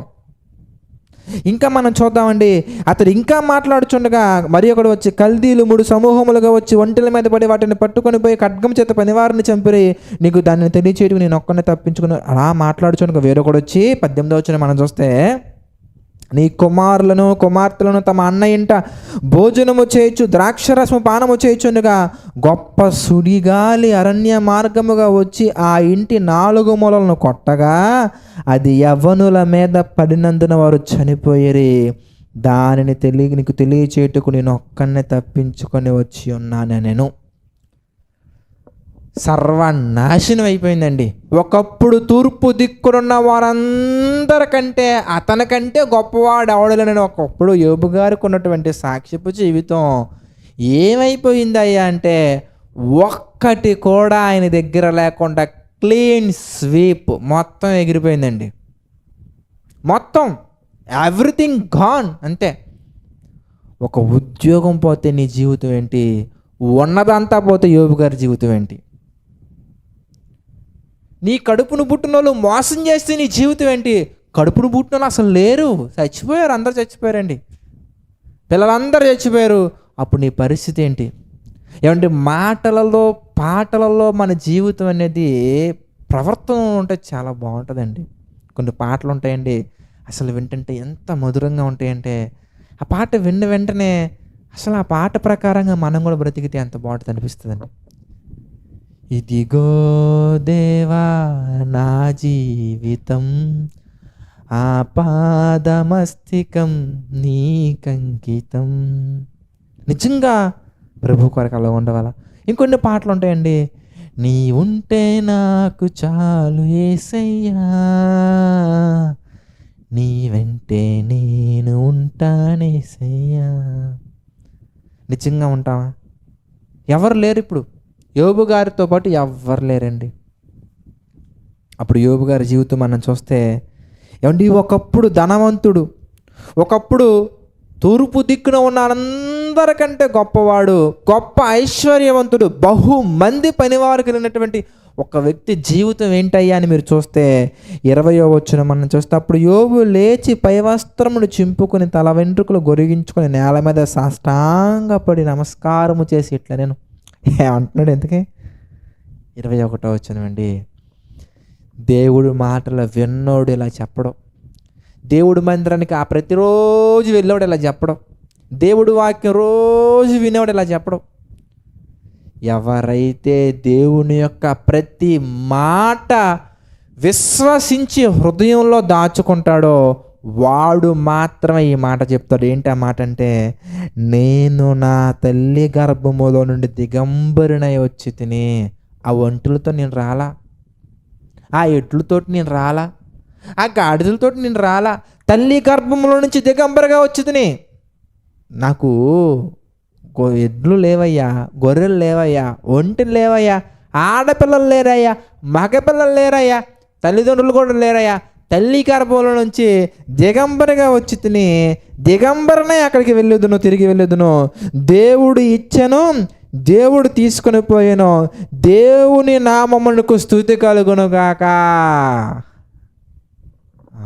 ఇంకా మనం చూద్దామండి. అతడు ఇంకా మాట్లాడుచుండగా మరి ఒకడు వచ్చి, కల్దీలు 3 సమూహములుగా వచ్చి ఒంటెల మీద పడి వాటిని పట్టుకొని పోయి ఖడ్గం చేత పనివారిని చంపిరి, నీకు దానిని తెలియచేయటం నేను ఒక్కనే తప్పించుకుని. అలా మాట్లాడుచుండగా వేరొకడు వచ్చి 18వ వచనం మనం చూస్తే, నీ కుమారులను కుమార్తెలను తమ అన్న ఇంట భోజనము చేయొచ్చు, ద్రాక్షరసము పానము చేయుచుండగా గొప్ప సుడిగాలి అరణ్య మార్గముగా వచ్చి ఆ ఇంటి 4 మూలలను కొట్టగా అది యవ్వనుల మీద పడినందున వారు చనిపోయిరి. దానిని నీకు తెలియచేయటకు నేను ఒక్కనే తప్పించుకొని వచ్చి ఉన్నాను. నేను సర్వనాశనం అయిపోయిందండి. ఒకప్పుడు తూర్పు దిక్కునున్న వారందరికంటే అతనికంటే గొప్పవాడు ఎవడలేనని ఒకప్పుడు యోబు గారికి ఉన్నటువంటి సాక్ష్యపు జీవితం ఏమైపోయిందయ్యా అంటే ఒక్కటి కూడా ఆయన దగ్గర లేకుండా క్లీన్ స్వీప్, మొత్తం ఎగిరిపోయిందండి. మొత్తం ఎవ్రీథింగ్ గాన్ అంతే. ఒక ఉద్యోగం పోతే నీ జీవితం ఏంటి, ఉన్నదంతా పోతే యోబు గారి జీవితం ఏంటి, నీ కడుపును పుట్టిన వాళ్ళు మోసం చేస్తే నీ జీవితం ఏంటి, కడుపును పుట్టిన వాళ్ళు అసలు లేరు, చచ్చిపోయారు, అందరు చచ్చిపోయారండి, పిల్లలందరూ చచ్చిపోయారు. అప్పుడు నీ పరిస్థితి ఏంటి? ఏమంటే మాటలలో పాటలలో మన జీవితం అనేది ప్రవర్తన ఉంటే చాలా బాగుంటుందండి. కొన్ని పాటలు ఉంటాయండి, అసలు వింటుంటే ఎంత మధురంగా ఉంటాయంటే ఆ పాట విన్న వెంటనే అసలు ఆ పాట ప్రకారంగా మనం కూడా బ్రతికితే ఎంత బాగుంటుంది అనిపిస్తుందండి. ఇదిగో దేవా నా జీవితం ఆపాదమస్తికం నీకంకితం. నిజంగా ప్రభు కొరకు అలా ఉండవాలా. ఇంకొన్ని పాటలు ఉంటాయండి, నీ ఉంటే నాకు చాలు యేసయ్యా, నీ వెంటే నేను ఉంటానేసయ్యా. నిజంగా ఉంటావా? ఎవరు లేరు ఇప్పుడు. యోబు గారితో పాటు ఎవ్వరు లేరండి. అప్పుడు యోబు గారి జీవితం మనం చూస్తే ఏమండి, ఒకప్పుడు ధనవంతుడు, ఒకప్పుడు తూర్పు దిక్కున ఉన్న అందరికంటే గొప్పవాడు, గొప్ప ఐశ్వర్యవంతుడు, బహుమంది పనివారు కలిగినటువంటి ఒక వ్యక్తి జీవితం ఏంటయ్యా అని మీరు చూస్తే 20వ వచనం మనం చూస్తే, అప్పుడు యోబు లేచి పైవస్త్రమును చింపుకొని తల వెంట్రుకలు గొరిగించుకొని నేల మీద సాష్టాంగపడి నమస్కారము చేసి ఇట్లా నేను ఏమంటున్నాడు ఎందుకే 21వ వచనం అండి. దేవుడు మాటలు విన్నోడు ఇలా చెప్పడం, దేవుడు మందిరానికి ఆ ప్రతిరోజు వెళ్ళేవాడు ఇలా చెప్పడం, దేవుడు వాక్యం రోజు వినేవాడు ఇలా చెప్పడం. ఎవరైతే దేవుని యొక్క ప్రతి మాట విశ్వసించి హృదయంలో దాచుకుంటాడో వాడు మాత్రమే ఈ మాట చెప్తాడు. ఏంటి ఆ మాట అంటే, నేను నా తల్లి గర్భములో నుండి దిగంబరినై వచ్చి తిని, ఆ ఒంటెలతో నేను రాలా, ఆ ఎడ్లతోటి నేను రాలా, ఆ గాడిదలతోటి నేను రాలా, తల్లి గర్భంలో నుంచి దిగంబరగా వచ్చింది. నాకు ఎడ్లు లేవయ్యా, గొర్రెలు లేవయ్యా, ఒంటెలు లేవయ్యా, ఆడపిల్లలు లేరయ్యా, మగపిల్లలు లేరయ్యా, తల్లిదండ్రులు కూడా లేరయ్యా, తల్లి గర్భంలో నుంచి దిగంబరగా వచ్చి తిని దిగంబరనే అక్కడికి వెళ్ళొద్దును, తిరిగి వెళ్ళొద్దును. దేవుడు ఇచ్చెను, దేవుడు తీసుకొని పోయాను, దేవుని నామమునకు స్తుతి కలుగును గాక.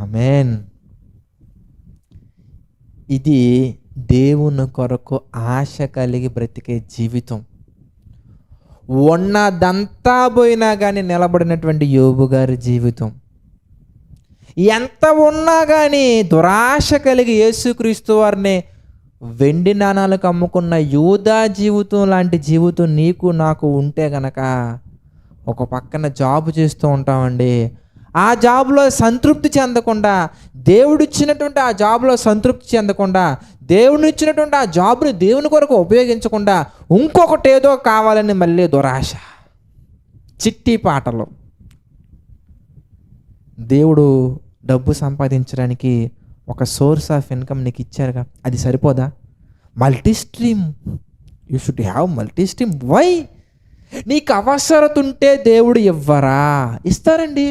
ఆమేన్. ఇది దేవుని కొరకు ఆశ కలిగి బ్రతికే జీవితం. ఉన్నదంతా పోయినా కానీ నిలబడినటువంటి యోబు గారి జీవితం. ఎంత ఉన్నా కానీ దురాశ కలిగి యేసుక్రీస్తు వారిని వెండి నాణాలకు అమ్ముకున్న యూదా జీవితం లాంటి జీవితం నీకు నాకు ఉంటే గనక, ఒక పక్కన జాబ్ చేస్తూ ఉంటామండి, ఆ జాబ్లో సంతృప్తి చెందకుండా, దేవుడిచ్చినటువంటి ఆ జాబ్లో సంతృప్తి చెందకుండా, దేవుని ఇచ్చినటువంటి ఆ జాబ్ని దేవుని కొరకు ఉపయోగించకుండా ఇంకొకటి ఏదో కావాలని మళ్ళీ దురాశ, చిట్టి పాటలు. దేవుడు డబ్బు సంపాదించడానికి ఒక సోర్స్ ఆఫ్ ఇన్కమ్ నీకు ఇచ్చారుగా, అది సరిపోదా? Multi stream, you should have multi stream. Why? నీకు అవసరత ఉంటే దేవుడు ఇవ్వరా? ఇస్తారండి,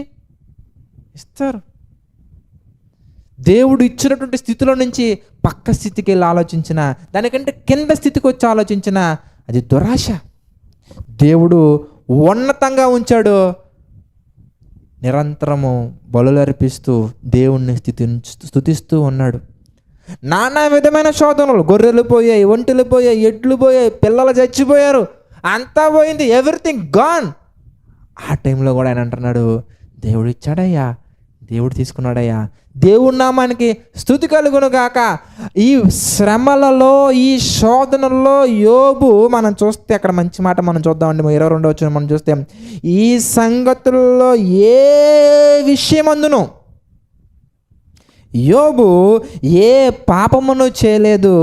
ఇస్తారు. దేవుడు ఇచ్చినటువంటి స్థితిలో నుంచి పక్క స్థితికి వెళ్ళి ఆలోచించిన, దానికంటే కింద స్థితికి వచ్చి ఆలోచించిన, అది దురాశ. దేవుడు ఉన్నతంగా ఉంచాడు, నిరంతరము బలులు అర్పిస్తూ దేవుణ్ణి స్తుతిస్తూ ఉన్నాడు. నానా విధమైన శోధనలు, గొర్రెలు పోయాయి, ఒంటెలు పోయాయి, ఎడ్లు పోయాయి, పిల్లలు చచ్చిపోయారు, అంతా పోయింది, ఎవ్రీథింగ్ గాన్. ఆ టైంలో కూడా ఆయన అంటున్నాడు, దేవుడు ఇచ్చాడయ్యా, దేవుడు తీసుకున్నాడయ్యా, దేవుడి నామానికి స్తుతి కలుగును గాక. ఈ శ్రమలలో, ఈ శోధనల్లో యోబు మనం చూస్తే, అక్కడ మంచి మాట మనం చూద్దామండి, 22వ వచనం మనం చూస్తే, ఈ సంగతుల్లో ఏ విషయమందును యోబు ఏ పాపమును చేయలేదు,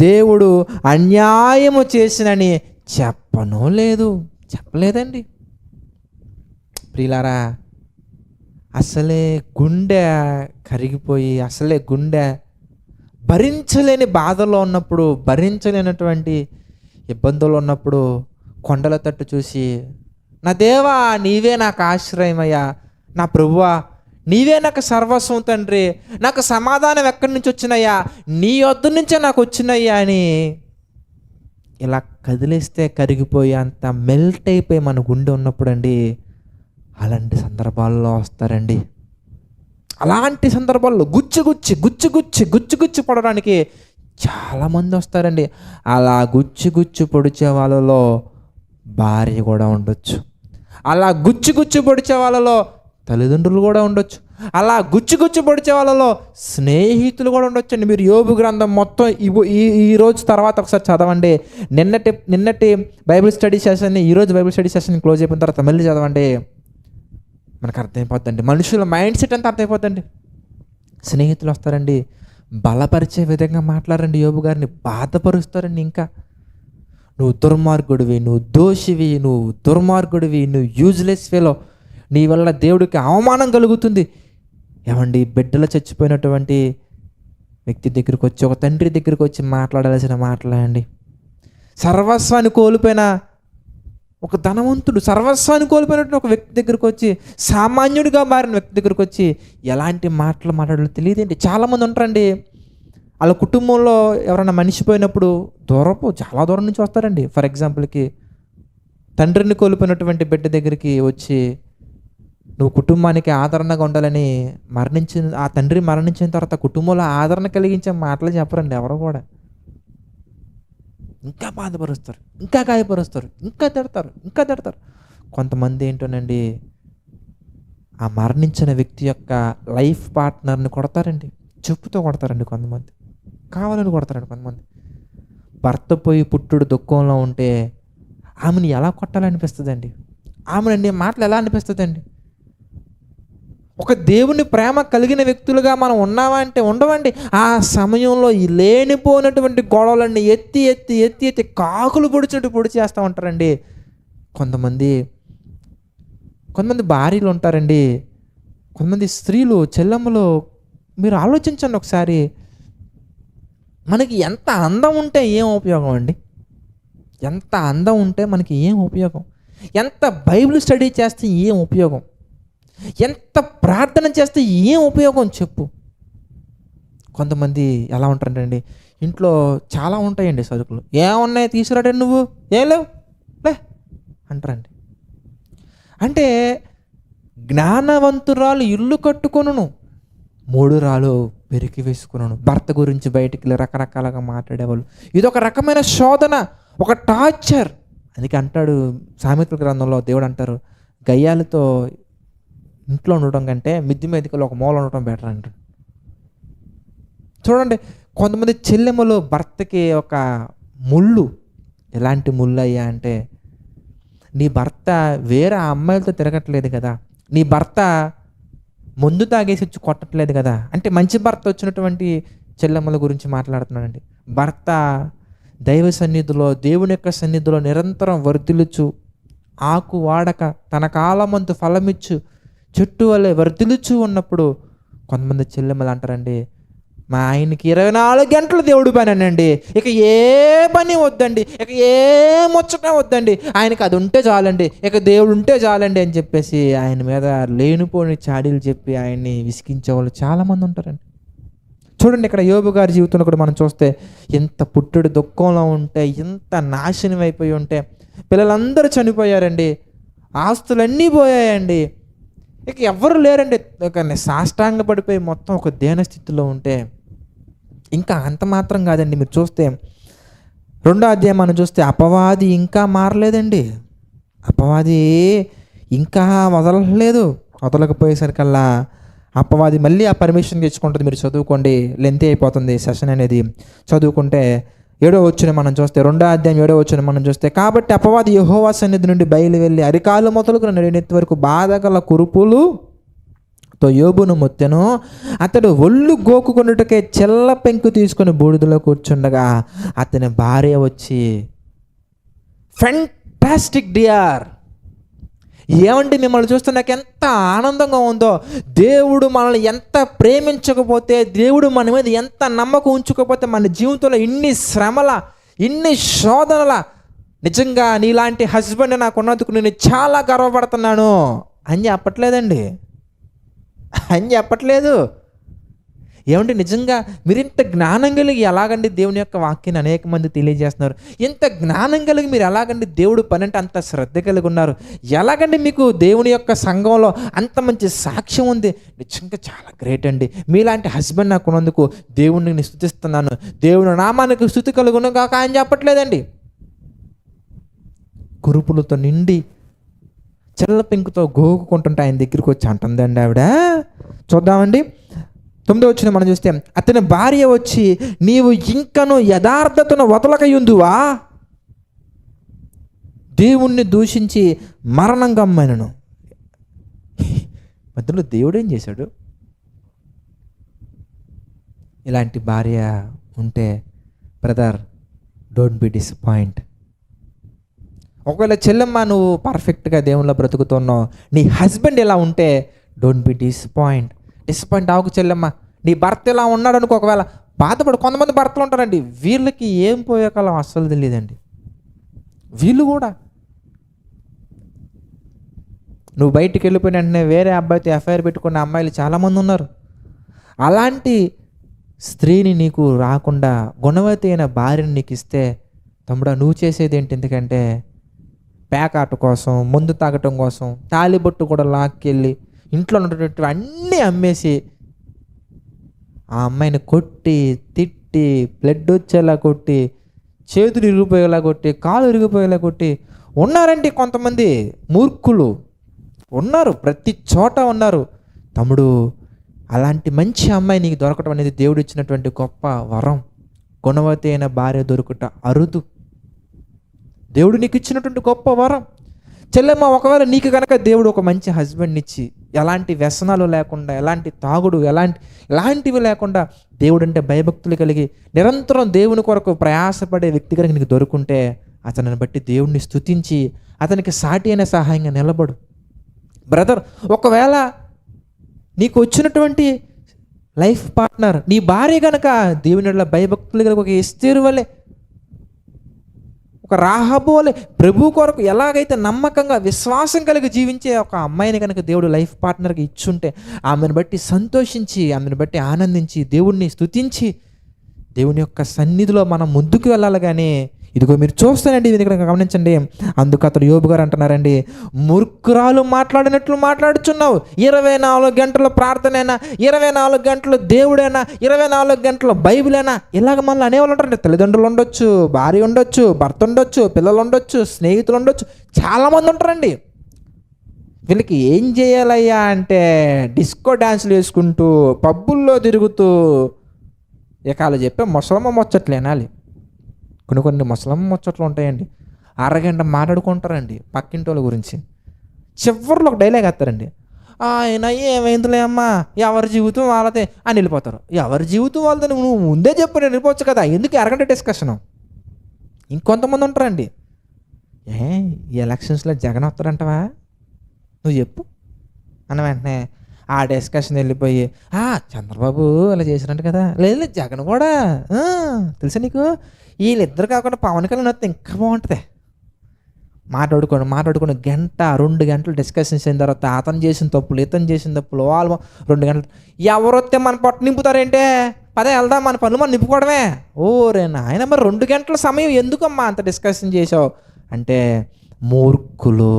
దేవుడు అన్యాయము చేసినని చెప్పను లేదు, చెప్పలేదండి. ప్రియులారా, అసలే గుండె కరిగిపోయి, అసలే గుండె భరించలేని బాధలో ఉన్నప్పుడు, భరించలేనటువంటి ఇబ్బందులు ఉన్నప్పుడు కొండల తట్టు చూసి, నా దేవా నీవే నాకు ఆశ్రయమయ్యా, నా ప్రభువా నీవే నాకు సర్వస్వం తండ్రి, నాకు సమాధానం ఎక్కడి నుంచి వచ్చినయ్యా, నీ వద్ద నుంచే నాకు వచ్చినయ్యా అని ఇలా కదిలేస్తే కరిగిపోయి అంత మెల్ట్ అయిపోయి మన గుండె ఉన్నప్పుడు అండి, అలాంటి సందర్భాల్లో వస్తారండి. అలాంటి సందర్భాల్లో గుచ్చి పడడానికి చాలామంది వస్తారండి. అలా గుచ్చి పొడిచే వాళ్ళలో భార్య కూడా ఉండొచ్చు, అలా గుచ్చి పొడిచే వాళ్ళలో తల్లిదండ్రులు కూడా ఉండొచ్చు, అలా గుచ్చి పొడిచే వాళ్ళలో స్నేహితులు కూడా ఉండొచ్చు అండి. మీరు యోబు గ్రంథం మొత్తం ఈ రోజు తర్వాత ఒకసారి చదవండి. నిన్నటి బైబిల్ స్టడీ సెషన్ని, ఈరోజు బైబిల్ స్టడీ సెషన్ క్లోజ్ అయిపోయిన తర్వాత మళ్ళీ చదవండి, మనకు అర్థమైపోద్దండి. మనుషుల మైండ్ సెట్ అంతా అర్థమైపోద్దండి. స్నేహితులు వస్తారండి, బలపరిచే విధంగా మాట్లాడండి, యోబు గారిని బాధపరుస్తారండి. ఇంకా నువ్వు దుర్మార్గుడివి, నువ్వు దోషివి, నువ్వు దుర్మార్గుడివి, నువ్వు యూజ్లెస్ ఫెలో, నీ వల్ల దేవుడికి అవమానం కలుగుతుంది. ఏమండి, బిడ్డలు చచ్చిపోయినటువంటి వ్యక్తి దగ్గరికి వచ్చి, ఒక తండ్రి దగ్గరికి వచ్చి మాట్లాడాల్సిన మాట్లాడండి. సర్వస్వాన్ని కోల్పోయిన ఒక ధనవంతుడు, సర్వస్వాన్ని కోల్పోయినట్టు ఒక వ్యక్తి దగ్గరికి వచ్చి, సామాన్యుడిగా మారిన వ్యక్తి దగ్గరికి వచ్చి ఎలాంటి మాటలు మాట్లాడాలో తెలియదండి. చాలామంది ఉంటారండి, వాళ్ళ కుటుంబంలో ఎవరైనా మనిషి పోయినప్పుడు చాలా దూరం నుంచి వస్తారండి. ఫర్ ఎగ్జాంపుల్కి, తండ్రిని కోల్పోయినటువంటి బిడ్డ దగ్గరికి వచ్చి, నువ్వు కుటుంబానికి ఆదరణగా ఉండాలని ఆ తండ్రి మరణించిన తర్వాత కుటుంబంలో ఆదరణ కలిగించే మాటలు చెప్పరండి ఎవరు కూడా. ఇంకా బాధపరుస్తారు, ఇంకా గాయపరుస్తారు, ఇంకా తిడతారు. కొంతమంది ఏంటోనండి, ఆ మరణించిన వ్యక్తి యొక్క లైఫ్ పార్ట్నర్ని కొడతారండి, చెప్పుతో కొడతారండి, కొంతమంది కావాలని కొడతారండి. కొంతమంది భర్త పోయి పుట్టుడు దుఃఖంలో ఉంటే ఆమెను ఎలా కొట్టాలనిపిస్తుందండి, ఆమెనండి మాటలు ఎలా అనిపిస్తుందండి. ఒక దేవుని ప్రేమ కలిగిన వ్యక్తులుగా మనం ఉన్నావా అంటే ఉండవండి. ఆ సమయంలో ఈ లేనిపోయినటువంటి గొడవలన్నీ ఎత్తి కాకులు పొడిచినట్టు పొడి చేస్తూ ఉంటారండి. కొంతమంది భార్యలు ఉంటారండి, కొంతమంది స్త్రీలు, చెల్లెమ్మలు, మీరు ఆలోచించండి ఒకసారి. మనకి ఎంత అందం ఉంటే ఏం ఉపయోగం అండి? ఎంత అందం ఉంటే మనకి ఏం ఉపయోగం? ఎంత బైబిల్ స్టడీ చేస్తే ఏం ఉపయోగం? ఎంత ప్రార్థన చేస్తే ఏం ఉపయోగం చెప్పు? కొంతమంది ఎలా ఉంటారంటండి, ఇంట్లో చాలా ఉంటాయండి సరుకులు, ఏమున్నాయి తీసుకురాడండి, నువ్వు ఏం లేవు లే అంటారండి. అంటే జ్ఞానవంతురాలు ఇల్లు కట్టుకొనును, మూడురాలు పెరికి వేసుకున్నాను. భర్త గురించి బయటికి వెళ్ళి రకరకాలుగా మాట్లాడేవాళ్ళు. ఇదొక రకమైన శోధన, ఒక టార్చర్. అందుకే అంటాడు సామెతల గ్రంథంలో, దేవుడు అంటారు, గయ్యాలతో ఇంట్లో ఉండటం కంటే మిద్ది మీదకి ఒక మూల ఉండటం బెటర్ అంటాడు. చూడండి, కొంతమంది చెల్లెమ్మలు భర్తకి ఒక ముళ్ళు. ఎలాంటి ముళ్ళు అయ్యా అంటే, నీ భర్త వేరే అమ్మాయిలతో తిరగట్లేదు కదా, నీ భర్త ముందు తాగేసి వచ్చి కొట్టట్లేదు కదా. అంటే మంచి భర్త వచ్చినటువంటి చెల్లెమ్మల గురించి మాట్లాడుతున్నాడండి. భర్త దైవ సన్నిధిలో, దేవుని యొక్క సన్నిధిలో నిరంతరం వర్ధిల్లుచు, ఆకు వాడక తన కాలమంతు ఫలమిచ్చు చెట్టు వల్లే వర్ధిల్లుచు ఉన్నప్పుడు కొంతమంది చెల్లెమ్మలు అంటారండి, మా ఆయనకి 24 గంటలు దేవుడు పని అనండి, ఇక ఏ పని వద్దండి, ఇక ఏ ముచ్చట వద్దండి, ఆయనకి అది ఉంటే చాలండి, ఇక దేవుడు ఉంటే చాలండి అని చెప్పేసి ఆయన మీద లేనిపోని చాడీలు చెప్పి ఆయన్ని విసిగించే వాళ్ళు చాలామంది ఉంటారండి. చూడండి, ఇక్కడ యోబు గారి జీవితంలో కూడా మనం చూస్తే ఎంత పుట్టుడు దుఃఖంలో ఉంటే, ఎంత నాశనం అయిపోయి ఉంటే, పిల్లలందరూ చనిపోయారండి, ఆస్తులన్నీ పోయాయండి, ఇక ఎవరు లేరండి, సాష్టాంగ పడిపోయి మొత్తం ఒక దేన స్థితిలో ఉంటే, ఇంకా అంత మాత్రం కాదండి, మీరు చూస్తే 2వ అధ్యాయం మనం చూస్తే అపవాది ఇంకా మారలేదండి. అపవాది ఇంకా వదలలేదు. వదలకపోయేసరికల్లా అపవాది మళ్ళీ ఆ పర్మిషన్ తెచ్చుకుంటుంది. మీరు చదువుకోండి, లెంత్ అయిపోతుంది సెషన్ అనేది. చదువుకుంటే 7వ వచనం మనం చూస్తే, 2వ అధ్యాయం 7వ వచనం మనం చూస్తే, కాబట్టి అపవాది యెహోవా సన్నిధి నుండి బయలు వెళ్ళి అరికాలు మొదలుకు నడినెత్తి వరకు బాధగల కురుపులుతో యోబును మొత్తెను. అతడు ఒళ్ళు గోకుకొనుటకే చెల్ల పెంకు తీసుకొని బూడిదలో కూర్చుండగా అతని భార్య వచ్చి, ఫెంటాస్టిక్ డియర్, ఏమంటే మిమ్మల్ని చూస్తే నాకు ఎంత ఆనందంగా ఉందో, దేవుడు మనల్ని ఎంత ప్రేమించకపోతే, దేవుడు మన మీద ఎంత నమ్మకం ఉంచకపోతే, మన జీవితంలో ఇన్ని శ్రమల, ఇన్ని శోధనల, నిజంగా నీలాంటి హస్బెండ్ నాకు ఉన్నందుకు నేను చాలా గర్వపడుతున్నాను అని చెప్పట్లేదండి, అని చెప్పట్లేదు. ఏమంటే నిజంగా మీరు ఇంత జ్ఞానం కలిగి ఎలాగండి దేవుని యొక్క వాక్యాన్ని అనేక మంది తెలియజేస్తున్నారు, ఇంత జ్ఞానం కలిగి మీరు ఎలాగండి దేవుడు పని అంటే అంత శ్రద్ధ కలిగి ఉన్నారు, ఎలాగండి మీకు దేవుని యొక్క సంఘంలో అంత మంచి సాక్ష్యం ఉంది, నిజంగా చాలా గ్రేట్ అండి, మీలాంటి హస్బెండ్ నాకు ఉన్నందుకు దేవుణ్ణి నేను స్తుతిస్తున్నాను, దేవుని నామానికి స్తుతి కలుగును కాక అని చెప్పట్లేదండి. కురుపులతో నిండి చెల్ల పెంకుతో గోగుకుంటుంటే ఆయన దగ్గరికి వచ్చి అంటుందండి ఆవిడ. చూద్దామండి, 9వ వచనం మనం చూస్తే, అతని భార్య వచ్చి, నీవు ఇంకను యథార్థతను వదలకయుందువా, దేవుణ్ణి దూషించి మరణం గమ్మనను. మధ్యలో దేవుడు ఏం చేశాడు? ఇలాంటి భార్య ఉంటే బ్రదర్, డోంట్ బి డిసప్పాయింట్. ఒకవేళ చెల్లెమ్మ నువ్వు పర్ఫెక్ట్గా దేవుళ్ళ బ్రతుకుతున్నావు, నీ హస్బెండ్ ఇలా ఉంటే డోంట్ బి డిసప్పాయింట్ అవ్వకు చెల్లెమ్మ. నీ భర్త ఇలా ఉన్నాడు అనుకో, ఒకవేళ బాధపడు. కొంతమంది భర్తలు ఉంటారండి, వీళ్ళకి ఏం పోయే కాలం అస్సలు తెలియదండి. వీళ్ళు కూడా నువ్వు బయటికి వెళ్ళిపోయిన వెంటనే వేరే అబ్బాయితో ఎఫ్ఐఆర్ పెట్టుకున్న అమ్మాయిలు చాలామంది ఉన్నారు. అలాంటి స్త్రీని నీకు రాకుండా గుణవతి అయిన భార్యను నీకు ఇస్తే, తమ్ముడా నువ్వు చేసేది ఏంటి? ఎందుకంటే పేకాట కోసం, మందు తాగటం కోసం, తాలిబొట్టు కూడా లాక్కెళ్ళి ఇంట్లో ఉన్నటువంటి అన్నీ అమ్మేసి ఆ అమ్మాయిని కొట్టి, తిట్టి, బ్లడ్ వచ్చేలా కొట్టి, చేతులు ఇరిగిపోయేలా కొట్టి, కాలు ఇరిగిపోయేలా కొట్టి ఉన్నారండి. కొంతమంది మూర్ఖులు ఉన్నారు, ప్రతి చోట ఉన్నారు. తమ్ముడు, అలాంటి మంచి అమ్మాయి నీకు దొరకటం అనేది దేవుడు ఇచ్చినటువంటి గొప్ప వరం. గుణవతి అయిన భార్య దొరుకుట అరుదు, దేవుడు నీకు ఇచ్చినటువంటి గొప్ప వరం. చెల్లెమ్మ, ఒకవేళ నీకు కనుక దేవుడు ఒక మంచి హస్బెండ్ ఇచ్చి, ఎలాంటి వ్యసనాలు లేకుండా, ఎలాంటి తాగుడు, ఎలాంటివి లేకుండా, దేవుడు అంటే భయభక్తులు కలిగి నిరంతరం దేవుని కొరకు ప్రయాసపడే వ్యక్తి కనుక నీకు దొరుకుంటే, అతనిని బట్టి దేవుడిని స్తుతించి అతనికి సాటి అయిన సహాయంగా నిలబడు. బ్రదర్, ఒకవేళ నీకు వచ్చినటువంటి లైఫ్ పార్ట్నర్ నీ భార్య కనుక దేవుని భయభక్తులు కనుక ఒక ఎస్తేరు వలె, ఒక రాహాబు వలె ప్రభు కొరకు ఎలాగైతే నమ్మకంగా విశ్వాసం కలిగి జీవించే ఒక అమ్మాయిని కనుక దేవుడు లైఫ్ పార్ట్నర్గా ఇచ్చుంటే ఆమెను బట్టి సంతోషించి, ఆమెను బట్టి ఆనందించి, దేవుణ్ణి స్తుతించి దేవుని యొక్క సన్నిధిలో మనం ముందుకు వెళ్ళాలి. కానీ ఇదిగో మీరు చూస్తానండి, ఇది ఇక్కడ గమనించండి. అందుకు అతడు యోబు గారు అంటున్నారండి, మూర్ఖురాలు మాట్లాడినట్లు మాట్లాడుచున్నావు. 24 గంటల ప్రార్థనైనా, 24 గంటలు దేవుడైనా, 24 గంటల బైబిలైనా, ఇలాగ మళ్ళీ అనేవాళ్ళు ఉంటారండి. తల్లిదండ్రులు ఉండొచ్చు, భార్య ఉండొచ్చు, భర్త ఉండొచ్చు, పిల్లలు ఉండొచ్చు, స్నేహితులు ఉండొచ్చు, చాలామంది ఉంటారండి. వీళ్ళకి ఏం చేయాలయ్యా అంటే డిస్కో డ్యాన్సులు వేసుకుంటూ పబ్బుల్లో తిరుగుతూ ఇక వాళ్ళు చెప్పే ముసలమ్మ ముచ్చట్లు వినాలి. కొన్ని ముసలమ్మ ముచ్చట్లు ఉంటాయండి. అరగంట మాట్లాడుకుంటారండి పక్కింటి వాళ్ళ గురించి. చివరిలో ఒక డైలాగ్ వేస్తారండి, ఆయన ఏమైందిలే అమ్మా, ఎవరి జీవితం వాళ్ళదే అని వెళ్ళిపోతారు. ఎవరి జీవితం వాళ్ళదని నువ్వు ముందే చెప్పు, నేను వెళ్ళిపోవచ్చు కదా, ఎందుకు అరగంట డిస్కషను. ఇంకొంతమంది ఉంటారండి, ఈ ఎలక్షన్స్లో జగన్ వస్తాడంటవా, నువ్వు చెప్పు అన్న వెంటనే ఆ డిస్కషన్ వెళ్ళిపోయి, చంద్రబాబు ఇలా చేసినట్టు కదా, లేదు జగన్ కూడా తెలుసా నీకు, వీళ్ళిద్దరు కాకుండా పవన్ కళ్యాణ్ వస్తే ఇంకా బాగుంటుంది. మాట్లాడుకొని 1-2 గంటలు డిస్కషన్స్ అయిన తర్వాత అతను చేసిన తప్పులు, ఇతను చేసిన తప్పులు, వాళ్ళు 2 గంటలు. ఎవరు వస్తే మన పొట్ట నింపుతారేంటే, పదే వెళ్దాం, మన పనులు మనం నింపుకోవడమే. ఓరే నాయన, మరి 2 గంటల సమయం ఎందుకమ్మా అంత డిస్కషన్ చేసావు అంటే మూర్ఖులు.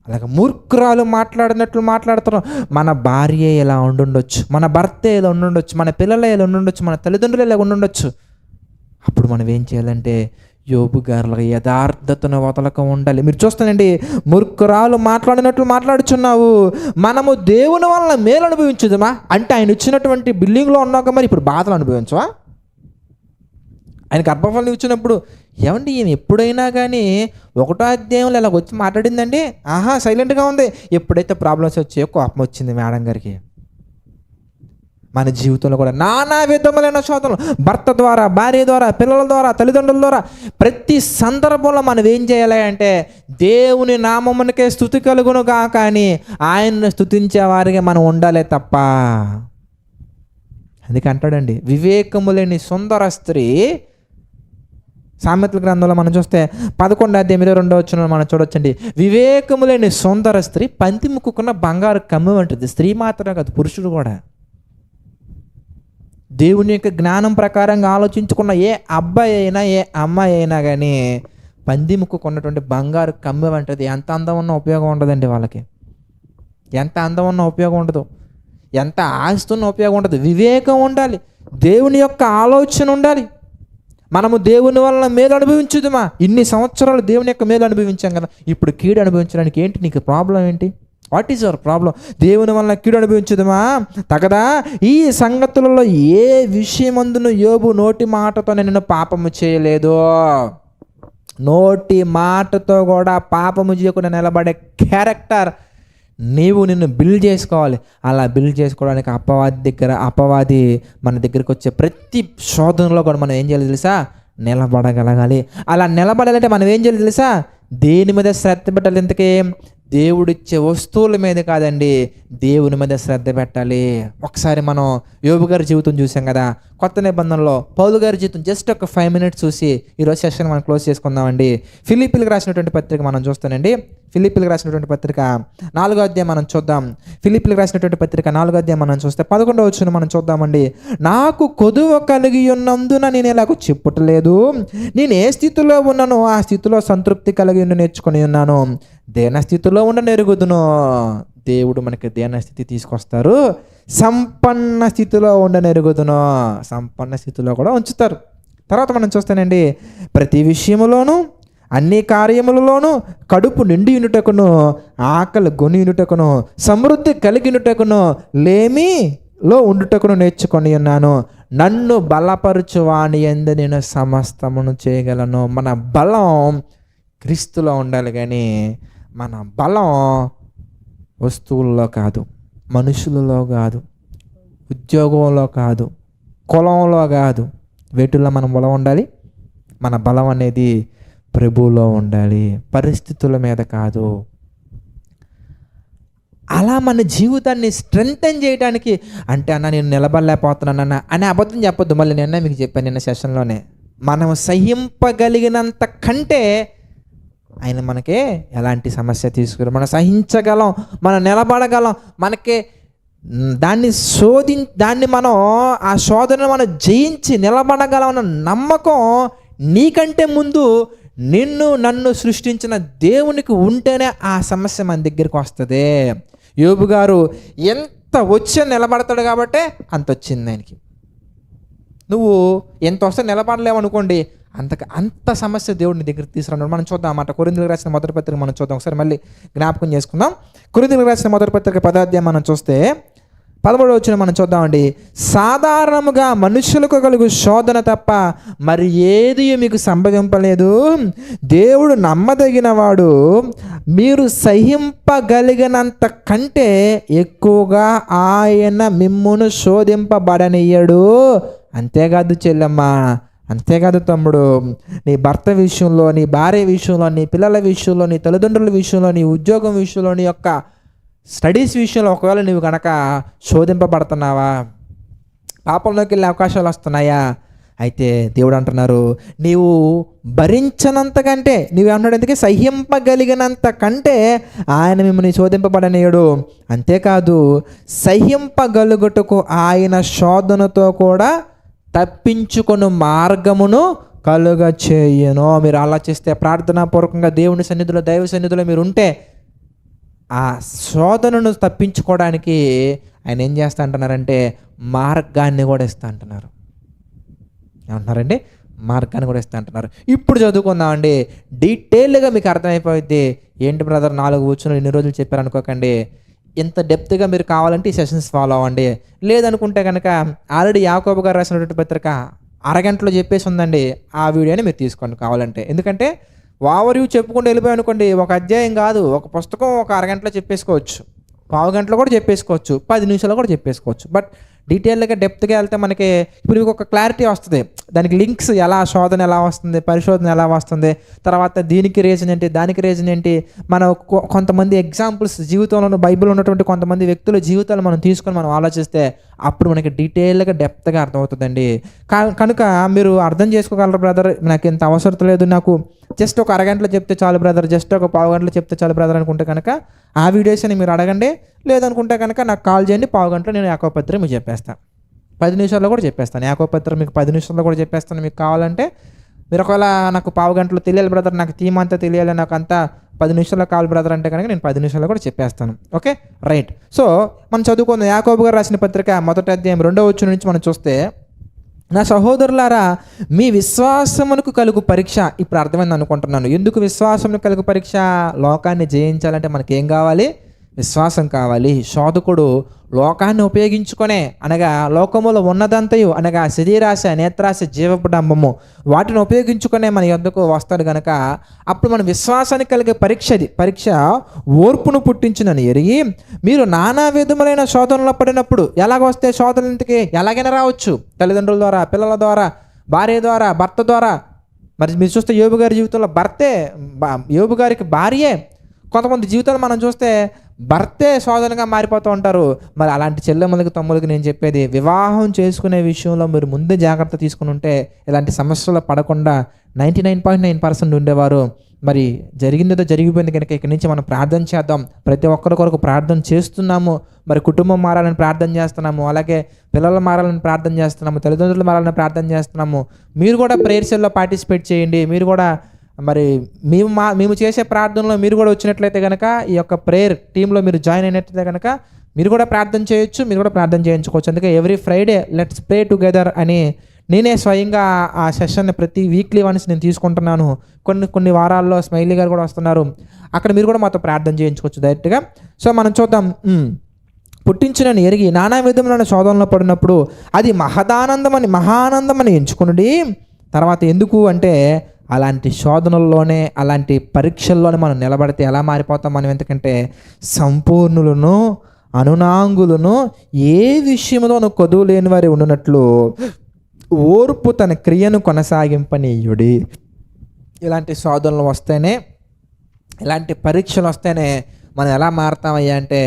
అలాగే మూర్ఖురాలు మాట్లాడినట్లు మాట్లాడుతున్నాం. మన భార్య ఇలా ఉండుండొచ్చు, మన భర్త ఇలా ఉండుండొచ్చు, మన పిల్లలు ఇలా ఉండుండొచ్చు, మన తల్లిదండ్రులు ఇలా ఉండుండొచ్చు. అప్పుడు మనం ఏం చేయాలంటే యోబు గారుల యథార్థతను వదలక ఉండాలి. మీరు చూస్తానండి, మూర్ఖురాలు మాట్లాడినట్లు మాట్లాడుచున్నావు, మనము దేవుని వలన మేలు అనుభవించుదమా అంటే ఆయన ఇచ్చినటువంటి బిల్డింగ్లో ఉన్నాక మరి ఇప్పుడు బాధలు అనుభవించవా? ఆయన గర్భఫలం ఇచ్చినప్పుడు ఏమండి ఈయన ఎప్పుడైనా కానీ 1వ అధ్యాయంలో ఇలా వచ్చి మాట్లాడిందండి, సైలెంట్గా ఉంది. ఎప్పుడైతే ప్రాబ్లమ్స్ వచ్చాయో కోపం వచ్చింది మేడం గారికి. మన జీవితంలో కూడా నానా విధములైన శోధనలు, భర్త ద్వారా, భార్య ద్వారా, పిల్లల ద్వారా, తల్లిదండ్రుల ద్వారా, ప్రతి సందర్భంలో మనం ఏం చేయాలి అంటే దేవుని నామమునకే స్తుతి కలుగునుగా కానీ ఆయన్ని స్తుతించే వారికి మనం ఉండాలి తప్ప. అందుకే అంటాడండి, వివేకము లేని సుందర స్త్రీ, సామెతల గ్రంథంలో మనం చూస్తే 11వ అధ్యాయం 22వ వచనం మనం చూడొచ్చండి. వివేకము లేని సుందర స్త్రీ పంది ముక్కుకున్న బంగారు కమ్మి వంటిది. స్త్రీ మాత్రమే కాదు, పురుషుడు కూడా. దేవుని యొక్క జ్ఞానం ప్రకారంగా ఆలోచించుకున్న ఏ అబ్బాయి అయినా, ఏ అమ్మాయి అయినా కానీ పంది ముక్కుకున్నటువంటి బంగారు కమ్మి వంటిది. ఎంత అందం ఉన్న ఉపయోగం ఉండదండి వాళ్ళకి, ఎంత అందం ఉన్న ఉపయోగం ఉండదు, ఎంత ఆస్తి ఉన్న ఉపయోగం ఉండదు. వివేకం ఉండాలి, దేవుని యొక్క ఆలోచన ఉండాలి. మనము దేవుని వలన మేలు అనుభవించుదమా? ఇన్ని సంవత్సరాలు దేవుని యొక్క మేలు అనుభవించాం కదా, ఇప్పుడు కీడు అనుభవించడానికి ఏంటి నీకు ప్రాబ్లం ఏంటి? What is your problem? దేవుని వలన కీడు అనుభవించుదమా? తగదా? ఈ సంగతులలో ఏ విషయమందును యోబు నోటి మాటతో నేను పాపము చేయలేదు. నోటి మాటతో కూడా పాపము చేయకుండా నిలబడే క్యారెక్టర్ నీవు నిన్ను బిల్డ్ చేసుకోవాలి. అలా బిల్డ్ చేసుకోవడానికి అపవాది మన దగ్గరికి వచ్చే ప్రతి శోధనలో కూడా మనం ఏం చేయాలి తెలుసా? నిలబడగలగాలి. అలా నిలబడాలంటే మనం ఏం చేయాలి తెలుసా? దేని మీద శ్రద్ధ పెట్టాలి? ఇంతకీ దేవుడిచ్చే వస్తువుల మీద కాదండి, దేవుని మీద శ్రద్ధ పెట్టాలి. ఒకసారి మనం యోబు గారి జీవితం చూసాం కదా, కొత్త నిబంధనలో పౌలు గారి జీవితం జస్ట్ ఒక 5 minutes చూసి ఈరోజు సెషన్ మనం క్లోజ్ చేసుకుందామండి. ఫిలిప్పీలకు రాసినటువంటి పత్రిక మనం చూస్తానండి. ఫిలిప్పీలకు రాసినటువంటి పత్రిక 4వ అధ్యాయం మనం చూద్దాం. ఫిలిప్పీలకు రాసినటువంటి పత్రిక 4వ అధ్యాయం మనం చూస్తే 11వ వచనం మనం చూద్దామండి. నాకు కొదువ కలిగి ఉన్నందున నేను ఇలాగ చెప్పుటలేదు, నేను ఏ స్థితిలో ఉన్నానో ఆ స్థితిలో సంతృప్తి కలిగి నేర్చుకొని ఉన్నాను. దేన స్థితిలో ఉండనెరుగుదును. దేవుడు మనకి దేన స్థితి తీసుకొస్తారు, సంపన్న స్థితిలో ఉండనెరుగుదును. సంపన్న స్థితిలో కూడా ఉంచుతారు. తర్వాత మనం చూస్తానండి, ప్రతి విషయములోనూ అన్ని కార్యములలోనూ కడుపు నిండి యునుటకును, ఆకలి గొని యునుటకును, సమృద్ధి కలిగినుటకును, లేమిలో ఉండుటకును నేర్చుకొని ఉన్నాను. నన్ను బలపరచు వాని యందు నేను సమస్తమును చేయగలను. మన బలం క్రీస్తులో ఉండాలి, కానీ మన బలం వస్తువుల్లో కాదు, మనుషులలో కాదు, ఉద్యోగంలో కాదు, కులంలో కాదు. వేటిల్లో మన బలం ఉండాలి? మన బలం అనేది ప్రభువులో ఉండాలి, పరిస్థితుల మీద కాదు. అలా మన జీవితాన్ని స్ట్రెంగ్తెన్ చేయడానికి అంటే అన్న నేను నిలబడలేకపోతున్నానన్న అనే అబద్ధం చెప్పొద్దు. మళ్ళీ నిన్న మీకు చెప్పాను, నిన్న సెషన్లోనే మనం సహింపగలిగినంత కంటే ఆయన మనకే ఎలాంటి సమస్య తీసుకురు, మనం సహించగలం, మనం నిలబడగలం, మనకి దాన్ని మనం ఆ శోధనను మనం జయించి నిలబడగలం అన్న నమ్మకం నీకంటే ముందు నన్ను సృష్టించిన దేవునికి ఉంటేనే ఆ సమస్య మన దగ్గరికి వస్తుంది. యోబు గారు ఎంత వచ్చి నిలబడతాడు కాబట్టే అంత వచ్చింది ఆయనకి. నువ్వు ఎంత వస్తే నిలబడలేవు అనుకోండి, అంత సమస్య దేవుడిని దగ్గరికి తీసుకురాడు. మనం చూద్దాం అన్నమాట. కొరింథీయులకు రాసిన మొదటి పత్రిక మనం చూద్దాం, ఒకసారి మళ్ళీ జ్ఞాపకం చేసుకుందాం. కొరింథీయులకు రాసిన మొదటి పత్రిక 10వ అధ్యాయం మనం చూస్తే 13వ వచనం మనం చూద్దామండి. సాధారణముగా మనుషులకు కలుగు శోధన తప్ప మరి ఏది మీకు సంభవింపలేదు. దేవుడు నమ్మదగిన వాడు, మీరు సహింపగలిగినంత కంటే ఎక్కువగా ఆయన మిమ్మును శోధింపబడనియ్యడు. అంతేకాదు చెల్లెమ్మ, అంతేకాదు తమ్ముడు, నీ భర్త విషయంలో, నీ భార్య విషయంలో, నీ పిల్లల విషయంలో, నీ తల్లిదండ్రుల విషయంలో, నీ ఉద్యోగం విషయంలో, నీ యొక్క స్టడీస్ విషయంలో ఒకవేళ నువ్వు కనుక శోధింపబడుతున్నావా, పాపంలోకి వెళ్ళే అవకాశాలు వస్తున్నాయా, అయితే దేవుడు అంటున్నారు నీవు భరించనంత కంటే, నువ్వేమన్నాడు ఎందుకే సహింపగలిగినంత కంటే ఆయన మిమ్మల్ని శోధింపబడనీయడు. అంతేకాదు సహింపగలుగుటకు ఆయన శోధనతో కూడా తప్పించుకొను మార్గమును కలుగ చేయను. మీరు అలా చేస్తే, ప్రార్థనాపూర్వకంగా దేవుని సన్నిధిలో, దైవ సన్నిధిలో మీరు ఉంటే ఆ శోధనను తప్పించుకోవడానికి ఆయన ఏం చేస్తా అంటున్నారంటే మార్గాన్ని కూడా ఇస్తా అంటున్నారు. ఏమంటున్నారండి? మార్గాన్ని కూడా ఇస్తా అంటున్నారు. ఇప్పుడు చదువుకుందామండి, డీటెయిల్గా మీకు అర్థమైపోయింది. ఏంటి బ్రదర్ 4 కూర్చుని ఇన్ని రోజులు చెప్పారు అనుకోకండి. ఇంత డెప్త్గా మీరు కావాలంటే ఈ సెషన్స్ ఫాలో అవ్వండి. లేదనుకుంటే కనుక ఆల్రెడీ యాకోబు గారు రాసినటువంటి పత్రిక అరగంటలో చెప్పేసి ఉందండి, ఆ వీడియోని మీరు తీసుకోండి కావాలంటే. ఎందుకంటే ఓవర్వ్యూ చెప్పుకుంటూ వెళ్ళిపోయి అనుకోండి, ఒక అధ్యాయం కాదు, ఒక పుస్తకం ఒక అరగంటలో చెప్పేసుకోవచ్చు, పావు గంటలో కూడా చెప్పేసుకోవచ్చు, 10 నిమిషాలు కూడా చెప్పేసుకోవచ్చు. బట్ డీటెయిల్గా డెప్త్గా వెళ్తే మనకి ఇప్పుడు మీకు ఒక క్లారిటీ వస్తుంది. దానికి లింక్స్ ఎలా, శోధన ఎలా వస్తుంది, పరిశోధన ఎలా వస్తుంది, తర్వాత దీనికి రీజన్ ఏంటి, దానికి రీజన్ ఏంటి, మనం కొంతమంది ఎగ్జాంపుల్స్ జీవితంలో బైబిల్ ఉన్నటువంటి కొంతమంది వ్యక్తుల జీవితాలు మనం తీసుకొని మనం ఆలోచిస్తే అప్పుడు మనకి డీటెయిల్గా డెప్త్గా అర్థమవుతుందండి. కనుక మీరు అర్థం చేసుకోగలరు బ్రదర్, నాకు ఇంత అవసరం లేదు, నాకు జస్ట్ ఒక అరగంటలో చెప్తే చాలు బ్రదర్, జస్ట్ ఒక పావు గంటలో చెప్తే చాలు బ్రదర్ అనుకుంటే కనుక ఆ వీడియోస్ని మీరు అడగండి. లేదనుకుంటే కనుక నాకు కాల్ చేయండి, పావు గంటలో నేను యాకోబు పత్రిక మీకు చెప్పేస్తాను, 10 నిమిషాల్లో కూడా చెప్పేస్తాను. యాకోబు పత్రిక మీకు 10 నిమిషాల్లో కూడా చెప్పేస్తాను. మీకు కావాలంటే మీరు ఒకవేళ నాకు పావు గంటలో తెలియాలి బ్రదర్, నాకు థీమ్ అంతా తెలియాలి, నాకు అంతా 10 నిమిషాల్లో కావాలి బ్రదర్ అంటే కనుక నేను 10 నిమిషాల్లో కూడా చెప్పేస్తాను. Okay right. సో మనం చదువుకుందాం. యాకోబు గారు రాసిన పత్రిక 1వ అధ్యాయం 2వ వచనం నుంచి మనం చూస్తే, నా సహోదరులారా మీ విశ్వాసమునకు కలుగు పరీక్ష. ఇప్పుడు అర్థమైంది అనుకుంటున్నాను ఎందుకు విశ్వాసమునకు కలుగు పరీక్ష. లోకాన్ని జయించాలంటే మనకేం కావాలి? విశ్వాసం కావాలి. శోధకుడు లోకాన్ని ఉపయోగించుకొనే, అనగా లోకములో ఉన్నదంతయు, అనగా శరీరాశ, నేత్రాశ, జీవపుడంబము, వాటిని ఉపయోగించుకునే మన యొద్దకు వస్తాడు కనుక అప్పుడు మన విశ్వాసానికి కలిగే పరీక్ష ఓర్పును పుట్టించునని ఎరిగి మీరు నానా విధములైన శోధనలో పడినప్పుడు, ఎలాగ వస్తే శోధనల ఇంటికి ఎలాగైనా రావచ్చు, తల్లిదండ్రుల ద్వారా, పిల్లల ద్వారా, భార్య ద్వారా, భర్త ద్వారా. మరి మీరు చూస్తే యోబు గారి జీవితంలో యోబు గారికి భార్యే, కొంతమంది జీవితాలు మనం చూస్తే భర్తే శోధనగా మారిపోతూ ఉంటారు. మరి అలాంటి చెల్లెమ్మలకి, తమ్ములకి నేను చెప్పేది, వివాహం చేసుకునే విషయంలో మీరు ముందే జాగ్రత్త తీసుకుని ఉంటే ఇలాంటి సమస్యలు పడకుండా 99.9% ఉండేవారు. మరి జరిగిందేదో జరిగిపోయింది కనుక ఇక్కడి నుంచి మనం ప్రార్థన చేద్దాం. ప్రతి ఒక్కరి కొరకు ప్రార్థన చేస్తున్నాము. మరి కుటుంబం మారాలని ప్రార్థన చేస్తున్నాము, అలాగే పిల్లలు మారాలని ప్రార్థన చేస్తున్నాము, తల్లిదండ్రులు మారాలని ప్రార్థన చేస్తున్నాము. మీరు కూడా ప్రేయర్ సెల్లో పార్టిసిపేట్ చేయండి. మీరు కూడా మరి మేము చేసే ప్రార్థనలో మీరు కూడా వచ్చినట్లయితే కనుక, ఈ యొక్క ప్రేయర్ టీంలో మీరు జాయిన్ అయినట్లయితే కనుక మీరు కూడా ప్రార్థన చేయొచ్చు, మీరు కూడా ప్రార్థన చేయించుకోవచ్చు. అందుకే every Friday let's pray together అని నేనే స్వయంగా ఆ సెషన్ని ప్రతి వీక్లీ వన్స్ నేను తీసుకుంటున్నాను. కొన్ని వారాల్లో స్మైలీ గారు కూడా వస్తున్నారు, అక్కడ మీరు కూడా మాతో ప్రార్థన చేయించుకోవచ్చు డైరెక్ట్గా. సో మనం చూద్దాం. పుట్టించునని ఎరిగి నానా విధములైన శోధనలో పడినప్పుడు అది మహానందమని ఎంచుకుని, తర్వాత ఎందుకు అంటే అలాంటి శోధనల్లోనే, అలాంటి పరీక్షల్లోనే మనం నిలబడితే ఎలా మారిపోతాం మనం? ఎందుకంటే సంపూర్ణులను, అనునాంగులను, ఏ విషయంలోనూ కొదువు లేని వారి ఉండునట్లు ఓర్పు తన క్రియను కొనసాగింపనీయుడి. ఇలాంటి శోధనలు వస్తేనే, ఇలాంటి పరీక్షలు వస్తేనే మనం ఎలా మారుతామయ్యా అంటే,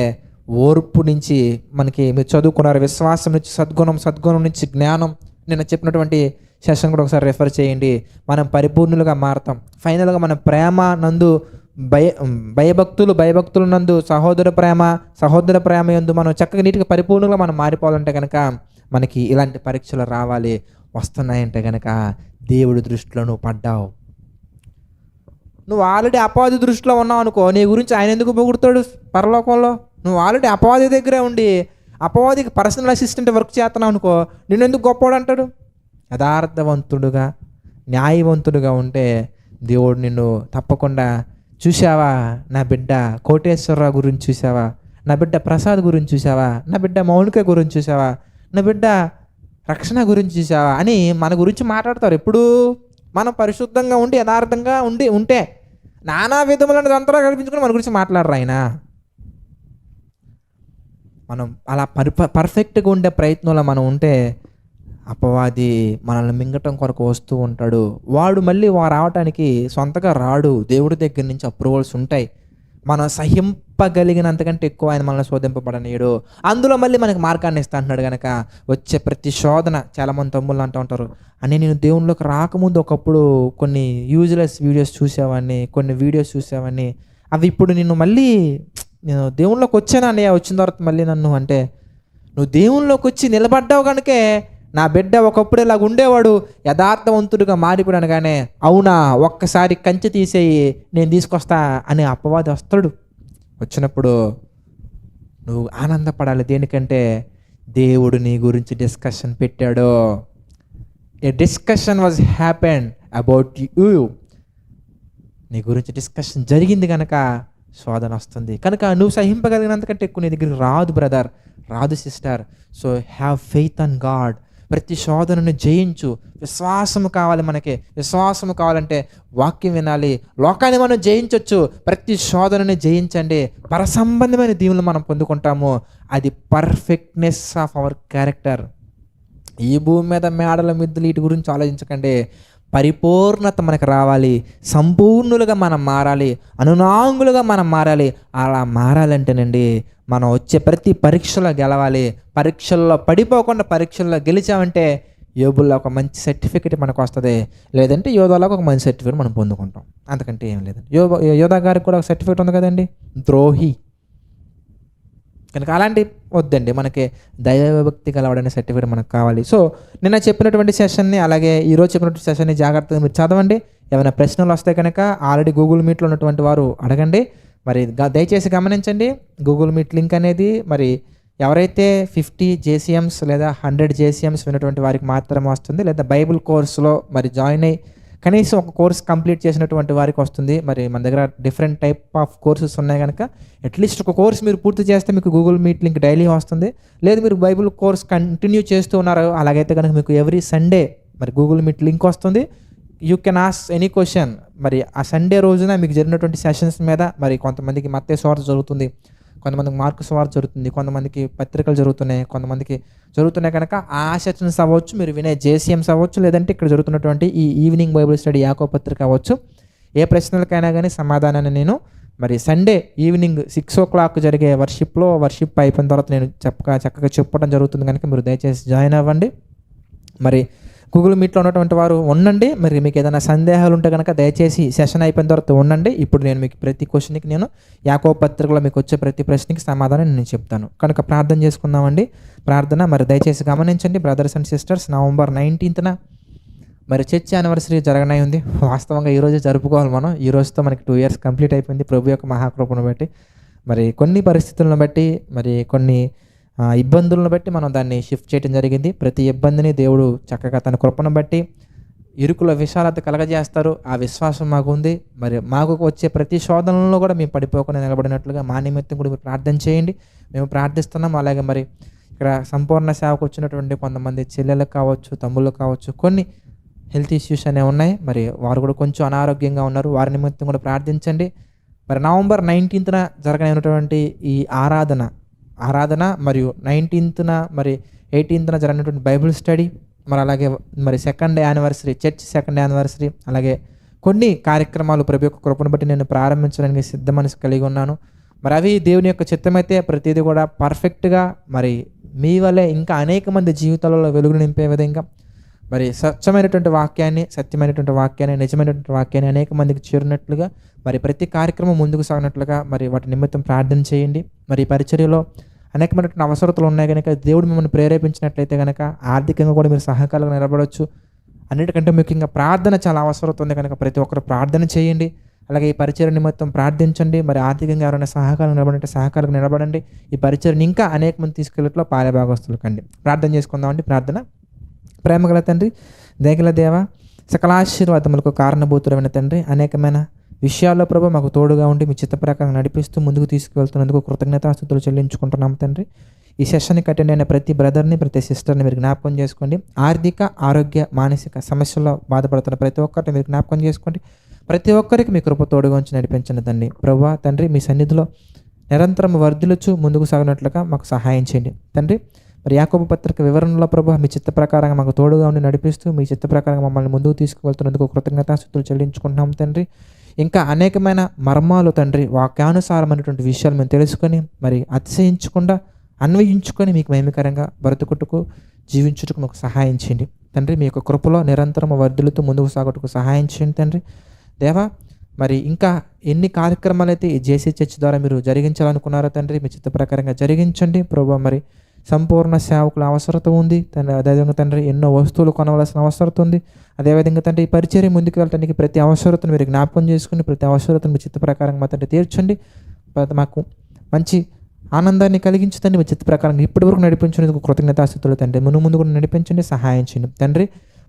ఓర్పు నుంచి మనకి మీరు చదువుకున్నారు, విశ్వాసం నుంచి సద్గుణం, సద్గుణం నుంచి జ్ఞానం. నేను చెప్పినటువంటి సెషన్ కూడా ఒకసారి రెఫర్ చేయండి. మనం పరిపూర్ణులుగా మారతాం. ఫైనల్గా మన ప్రేమ నందు భయభక్తులు నందు సహోదర ప్రేమ యందు మనం చక్కగా నీటిగా పరిపూర్ణంగా మనం మారిపోవాలంటే కనుక మనకి ఇలాంటి పరీక్షలు రావాలి. వస్తున్నాయంటే కనుక దేవుడి దృష్టిలో నువ్వు పడ్డావు. నువ్వు ఆల్రెడీ అపవాది దృష్టిలో ఉన్నావు అనుకో, నీ గురించి ఆయన ఎందుకు పొగుడుతాడు పరలోకంలో? నువ్వు ఆల్రెడీ అపవాది దగ్గరే ఉండి అపవాదికి పర్సనల్ అసిస్టెంట్ వర్క్ చేస్తున్నావు అనుకో, నిన్ను ఎందుకు గొప్పవాడు అంటాడు? యథార్థవంతుడుగా, న్యాయవంతుడుగా ఉంటే దేవుడు నిన్ను తప్పకుండా, చూసావా నా బిడ్డ కోటేశ్వరరావు గురించి చూసావా, నా బిడ్డ ప్రసాద్ గురించి చూసావా, నా బిడ్డ మౌనిక గురించి చూసావా, నా బిడ్డ రక్షణ గురించి చూసావా అని మన గురించి మాట్లాడతారు. ఎప్పుడు మనం పరిశుద్ధంగా ఉండి యథార్థంగా ఉంటే నానా విధములను అంతరా కల్పించుకుని మన గురించి మాట్లాడరు ఆయన. మనం అలా పర్ఫెక్ట్గా ఉండే ప్రయత్నంలో మనం ఉంటే అపవాది మనల్ని మింగటం కొరకు వస్తూ ఉంటాడు. వాడు మళ్ళీ రావటానికి సొంతగా రాడు, దేవుడి దగ్గర నుంచి అప్రూవల్స్ ఉంటాయి. మనం సహింపగలిగినంతకంటే ఎక్కువ ఆయన మనల్ని శోధింపబడనీయడు. అందులో మళ్ళీ మనకి మార్గాన్ని ఇస్తా అంటున్నాడు కనుక వచ్చే ప్రతి శోధన, చాలామంది తమ్ముళ్ళు అంటూ ఉంటారు, అని నేను దేవుళ్ళలోకి రాకముందు ఒకప్పుడు కొన్ని యూజ్లెస్ వీడియోస్ చూసేవాడిని, కొన్ని వీడియోస్ చూసేవాడిని, అవి ఇప్పుడు నేను దేవుళ్ళలోకి వచ్చాను అన్నయ్య, వచ్చిన తర్వాత మళ్ళీ నన్ను అంటే, నువ్వు దేవుళ్ళలోకి వచ్చి నిలబడ్డావు కనుకే నా బిడ్డ ఒకప్పుడు ఇలాగ ఉండేవాడు యథార్థవంతుడిగా మారిపోయాను. కానీ అవునా, ఒక్కసారి కంచె తీసేయి, నేను తీసుకొస్తా అని అపవాది వస్తాడు. వచ్చినప్పుడు నువ్వు ఆనందపడాలి. దేనికంటే దేవుడు నీ గురించి డిస్కషన్ పెట్టాడు. A discussion was happened about you. నీ గురించి డిస్కషన్ జరిగింది కనుక శోధన వస్తుంది. కనుక నువ్వు సహింపగలిగినంతకంటే ఎక్కువ నీ దగ్గరికి రాదు బ్రదర్, రాదు sister. So have faith on God. ప్రతి శోధనను జయించు. విశ్వాసము కావాలి మనకి. విశ్వాసము కావాలంటే వాక్యం వినాలి. లోకాన్ని మనం జయించవచ్చు. ప్రతి శోధనని జయించండి. పరసంబంధమైన దీవులు మనం పొందుకుంటాము. అది పర్ఫెక్ట్నెస్ ఆఫ్ అవర్ క్యారెక్టర్. ఈ భూమి మీద మేడల మిద్దులు వీటి గురించి ఆలోచించకండి. పరిపూర్ణత మనకు రావాలి. సంపూర్ణులుగా మనం మారాలి. అనునాంగులుగా మనం మారాలి. అలా మారాలంటేనండి మనం వచ్చే ప్రతి పరీక్షలో గెలవాలి. పరీక్షల్లో పడిపోకుండా పరీక్షల్లో గెలిచామంటే యోబుల్లో ఒక మంచి సర్టిఫికెట్ మనకు వస్తుంది. లేదంటే యోధాలకు ఒక మంచి సర్టిఫికెట్ మనం పొందుకుంటాం. అంతకంటే ఏం లేదండి. యోధా గారికి కూడా ఒక సర్టిఫికెట్ ఉంది కదండి, ద్రోహి. కనుక అలాంటి వద్దండి, మనకి దైవభక్తి కలవడనే సర్టిఫికేట్ మనకు కావాలి. సో నిన్న చెప్పినటువంటి సెషన్ని, అలాగే ఈరోజు చెప్పినటువంటి సెషన్ని జాగ్రత్తగా మీరు చదవండి. ఏమైనా ప్రశ్నలు వస్తే కనుక ఆల్రెడీ గూగుల్ మీట్లో ఉన్నటువంటి వారు అడగండి. మరి దయచేసి గమనించండి, గూగుల్ మీట్ లింక్ అనేది మరి ఎవరైతే 50 JCMs లేదా 100 JCMs విన్నటువంటి వారికి మాత్రమే వస్తుంది. లేదా బైబిల్ కోర్సులో మరి జాయిన్ అయ్యి కనీసం ఒక కోర్స్ కంప్లీట్ చేసినటువంటి వారికి వస్తుంది. మరి మన దగ్గర డిఫరెంట్ టైప్ ఆఫ్ కోర్సెస్ ఉన్నాయి కనుక అట్లీస్ట్ ఒక కోర్స్ మీరు పూర్తి చేస్తే మీకు గూగుల్ మీట్ లింక్ డైలీ వస్తుంది. లేదు మీరు బైబిల్ కోర్స్ కంటిన్యూ చేస్తూ ఉన్నారు, అలాగైతే కనుక మీకు ఎవ్రీ సండే మరి గూగుల్ మీట్ లింక్ వస్తుంది. You can ask any question. మరి ఆ సండే రోజున మీకు జరిగినటువంటి సెషన్స్ మీద మరి కొంతమందికి మత్తయి సువార్త జరుగుతుంది, కొంతమందికి మార్కు సువార్త జరుగుతుంది, కొంతమందికి పత్రికలు జరుగుతున్నాయి, కొంతమందికి జరుగుతున్నాయి. కనుక ఆ సెషన్స్ అవ్వచ్చు, మీరు వినే JCMs అవ్వచ్చు, లేదంటే ఇక్కడ జరుగుతున్నటువంటి ఈ ఈవినింగ్ బైబిల్ స్టడీ యాకోబు పత్రిక అవ్వచ్చు. ఏ ప్రశ్నలకైనా కానీ సమాధానాన్ని నేను మరి సండే ఈవినింగ్ 6 o'clock జరిగే వర్షిప్ అయిపోయిన తర్వాత నేను చక్కగా చెప్పడం జరుగుతుంది. కనుక మీరు దయచేసి జాయిన్ అవ్వండి. మరి గూగుల్ మీట్లో ఉన్నటువంటి వారు ఉండండి. మరి మీకు ఏదైనా సందేహాలు ఉంటే కనుక దయచేసి సెషన్ అయిపోయిన తర్వాత ఉండండి. ఇప్పుడు నేను మీకు ప్రతి క్వశ్చన్కి నేను యాకోబు పత్రికలో మీకు వచ్చే ప్రతి ప్రశ్నకి సమాధానం నేను చెప్తాను. కనుక ప్రార్థన చేసుకుందామండి. ప్రార్థన మరి దయచేసి గమనించండి brothers and sisters. November 19th మరి చర్చ్ యానివర్సరీ జరగనై ఉంది. వాస్తవంగా ఈరోజు జరుపుకోవాలి మనం. ఈ రోజుతో మనకి 2 years కంప్లీట్ అయిపోయింది ప్రభు యొక్క మహాకృపను బట్టి. మరి కొన్ని పరిస్థితులను బట్టి, మరి కొన్ని ఇబ్బందులను బట్టి మనం దాన్ని షిఫ్ట్ చేయడం జరిగింది. ప్రతి ఇబ్బందిని దేవుడు చక్కగా తన కృపను బట్టి ఇరుకుల విశాలత కలగజేస్తారు. ఆ విశ్వాసం మాకు ఉంది. మరి మాకు వచ్చే ప్రతి శోధనలో కూడా మేము పడిపోకుండా నిలబడినట్లుగా మా నిమిత్తం కూడా మీరు ప్రార్థన చేయండి. మేము ప్రార్థిస్తున్నాం. అలాగే మరి ఇక్కడ సంపూర్ణ సేవకు వచ్చినటువంటి కొంతమంది చెల్లెలకు కావచ్చు, తమ్ముళ్ళకు కావచ్చు, కొన్ని హెల్త్ ఇష్యూస్ అనేవి ఉన్నాయి. మరి వారు కూడా కొంచెం అనారోగ్యంగా ఉన్నారు. వారి నిమిత్తం కూడా ప్రార్థించండి. మరి నవంబర్ 19th జరగనటువంటి ఈ ఆరాధన మరియు 19th మరి 18th జరిగినటువంటి బైబిల్ స్టడీ, మరి అలాగే మరి 2nd anniversary, church 2nd anniversary, అలాగే కొన్ని కార్యక్రమాలు ప్రభు యొక్క కృపను బట్టి నేను ప్రారంభించడానికి సిద్ధ మనసు కలిగి ఉన్నాను. మరి అవి దేవుని యొక్క చిత్తమైతే ప్రతిదీ కూడా పర్ఫెక్ట్గా మరి మీ వల్లే ఇంకా అనేక మంది జీవితాలలో వెలుగులు నింపే విధంగా మరి స్వచ్ఛమైనటువంటి వాక్యాన్ని, సత్యమైనటువంటి వాక్యాన్ని, నిజమైనటువంటి వాక్యాన్ని అనేక మందికి చేరినట్లుగా మరి ప్రతి కార్యక్రమం ముందుకు సాగినట్లుగా మరి వాటి నిమిత్తం ప్రార్థన చేయండి. మరి ఈ పరిచర్యలో అనేకమైనటువంటి అవసరతలు ఉన్నాయి కనుక దేవుడు మిమ్మల్ని ప్రేరేపించినట్లయితే కనుక ఆర్థికంగా కూడా మీరు సహకారంగా నిలబడవచ్చు. అన్నిటికంటే ముఖ్యంగా ప్రార్థన చాలా అవసరం ఉంది కనుక ప్రతి ఒక్కరు ప్రార్థన చేయండి. అలాగే ఈ పరిచర్య నిమిత్తం ప్రార్థించండి. మరి ఆర్థికంగా ఎవరైనా సహకారం నిలబడంటే సహకారం నిలబడండి. ఈ పరిచర్యని ఇంకా అనేక మంది తీసుకెళ్ళట్లో పాలభాగస్తులు కండి. ప్రార్థన చేసుకుందామండి. ప్రార్థన. ప్రేమగల తండ్రి, దయగల దేవ, సకల ఆశీర్వాదములకు కారణభూతుడమైన తండ్రి, అనేకమైన విషయాల్లో ప్రభు మాకు తోడుగా ఉండి మీ చిత్త ప్రకారం నడిపిస్తూ ముందుకు తీసుకువెళ్తున్నందుకు కృతజ్ఞతాస్తుతులు చెల్లించుకుంటున్నాం తండ్రి. ఈ సెషన్కి అటెండ్ అయిన ప్రతి బ్రదర్ని, ప్రతి సిస్టర్ని మీరు జ్ఞాపకం చేసుకోండి. ఆర్థిక, ఆరోగ్య, మానసిక సమస్యల్లో బాధపడుతున్న ప్రతి ఒక్కరిని మీరు జ్ఞాపకం చేసుకోండి. ప్రతి ఒక్కరికి మీ కృప తోడుగా ఉంచి నడిపించండి తండ్రి. ప్రభువా తండ్రి, మీ సన్నిధిలో నిరంతరం వర్ధిల్లుచు ముందుకు సాగినట్లుగా మాకు సహాయం చేయండి తండ్రి. మరి యాకోబు పత్రిక వివరణలో ప్రభు మీ చిత్త ప్రకారంగా మాకు తోడుగా ఉండి నడిపిస్తూ మీ చిత్త ప్రకారంగా మమ్మల్ని ముందుకు తీసుకువెళ్తున్నందుకు కృతజ్ఞతాస్తుతులు చెల్లించుకుంటున్నాం తండ్రి. ఇంకా అనేకమైన మర్మాలు తండ్రి, వాక్యానుసారమైనటువంటి విషయాలు మేము తెలుసుకొని మరి అతిశయించకుండా అన్వయించుకొని మీకు మహిమకరంగా బ్రతుకుటకు జీవించుటకు మాకు సహాయం చేయండి తండ్రి. మీ యొక్క కృపలో నిరంతరం వర్ధులతో ముందుకు సాగుటకు సహాయం చేయండి తండ్రి. దేవా మరి ఇంకా ఎన్ని కార్యక్రమాలు అయితే ఈ జేసీ చర్చ్ ద్వారా మీరు జరిగించాలనుకున్నారో తండ్రి, మీ చిత్త ప్రకారంగా జరిగించండి ప్రభు. మరి సంపూర్ణ సేవకుల అవసరత ఉంది తండ్రి. అదేవిధంగా తండ్రి ఎన్నో వస్తువులు కొనవలసిన అవసరత ఉంది. అదేవిధంగా తండ్రి ఈ పరిచర్య ముందుకు వెళ్ళడానికి ప్రతి అవసరతను మీరు జ్ఞాపకం చేసుకుని ప్రతి అవసరతను మీ చిత్త ప్రకారంగా మా తండ్రి తీర్చండి. మాకు మంచి ఆనందాన్ని కలిగించుతండి. మీ చిత్త ప్రకారం ఇప్పటి వరకు నడిపించినందుకు కృతజ్ఞతాస్తుతులు తండ్రి. ముందు కూడా నడిపించండి, సహాయం చేయండి తండ్రి.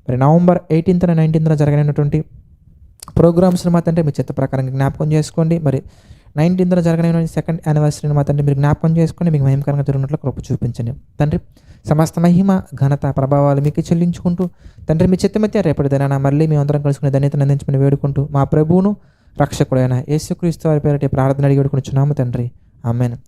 మరి నవంబర్ 18th, 19th జరగనటువంటి ప్రోగ్రామ్స్ని మా తండ్రి మీ చిత్త ప్రకారంగా జ్ఞాపకం చేసుకోండి. మరి 19th జరగని 2nd యానివర్సరీని మా తండ్రి మీరు జ్ఞాపకం చేసుకొని మీకు మహిమకరంగా తిరిగినట్లు కృప చూపించండి తండ్రి. సమస్త మహిమ, ఘనత, ప్రభావాలు మీకు చెల్లించుకుంటూ తండ్రి మీ చిత్తమైతే రేపటి దినాన మళ్ళీ మేము అందరం కలుసుకునే ధన్యతను అందించమని వేడుకుంటూ మా ప్రభువును రక్షకుడైన యేసుక్రీస్తు వారి పేరిట ప్రార్థన అడిగి వేడుకొనుచున్నాము తండ్రి. ఆమేన్.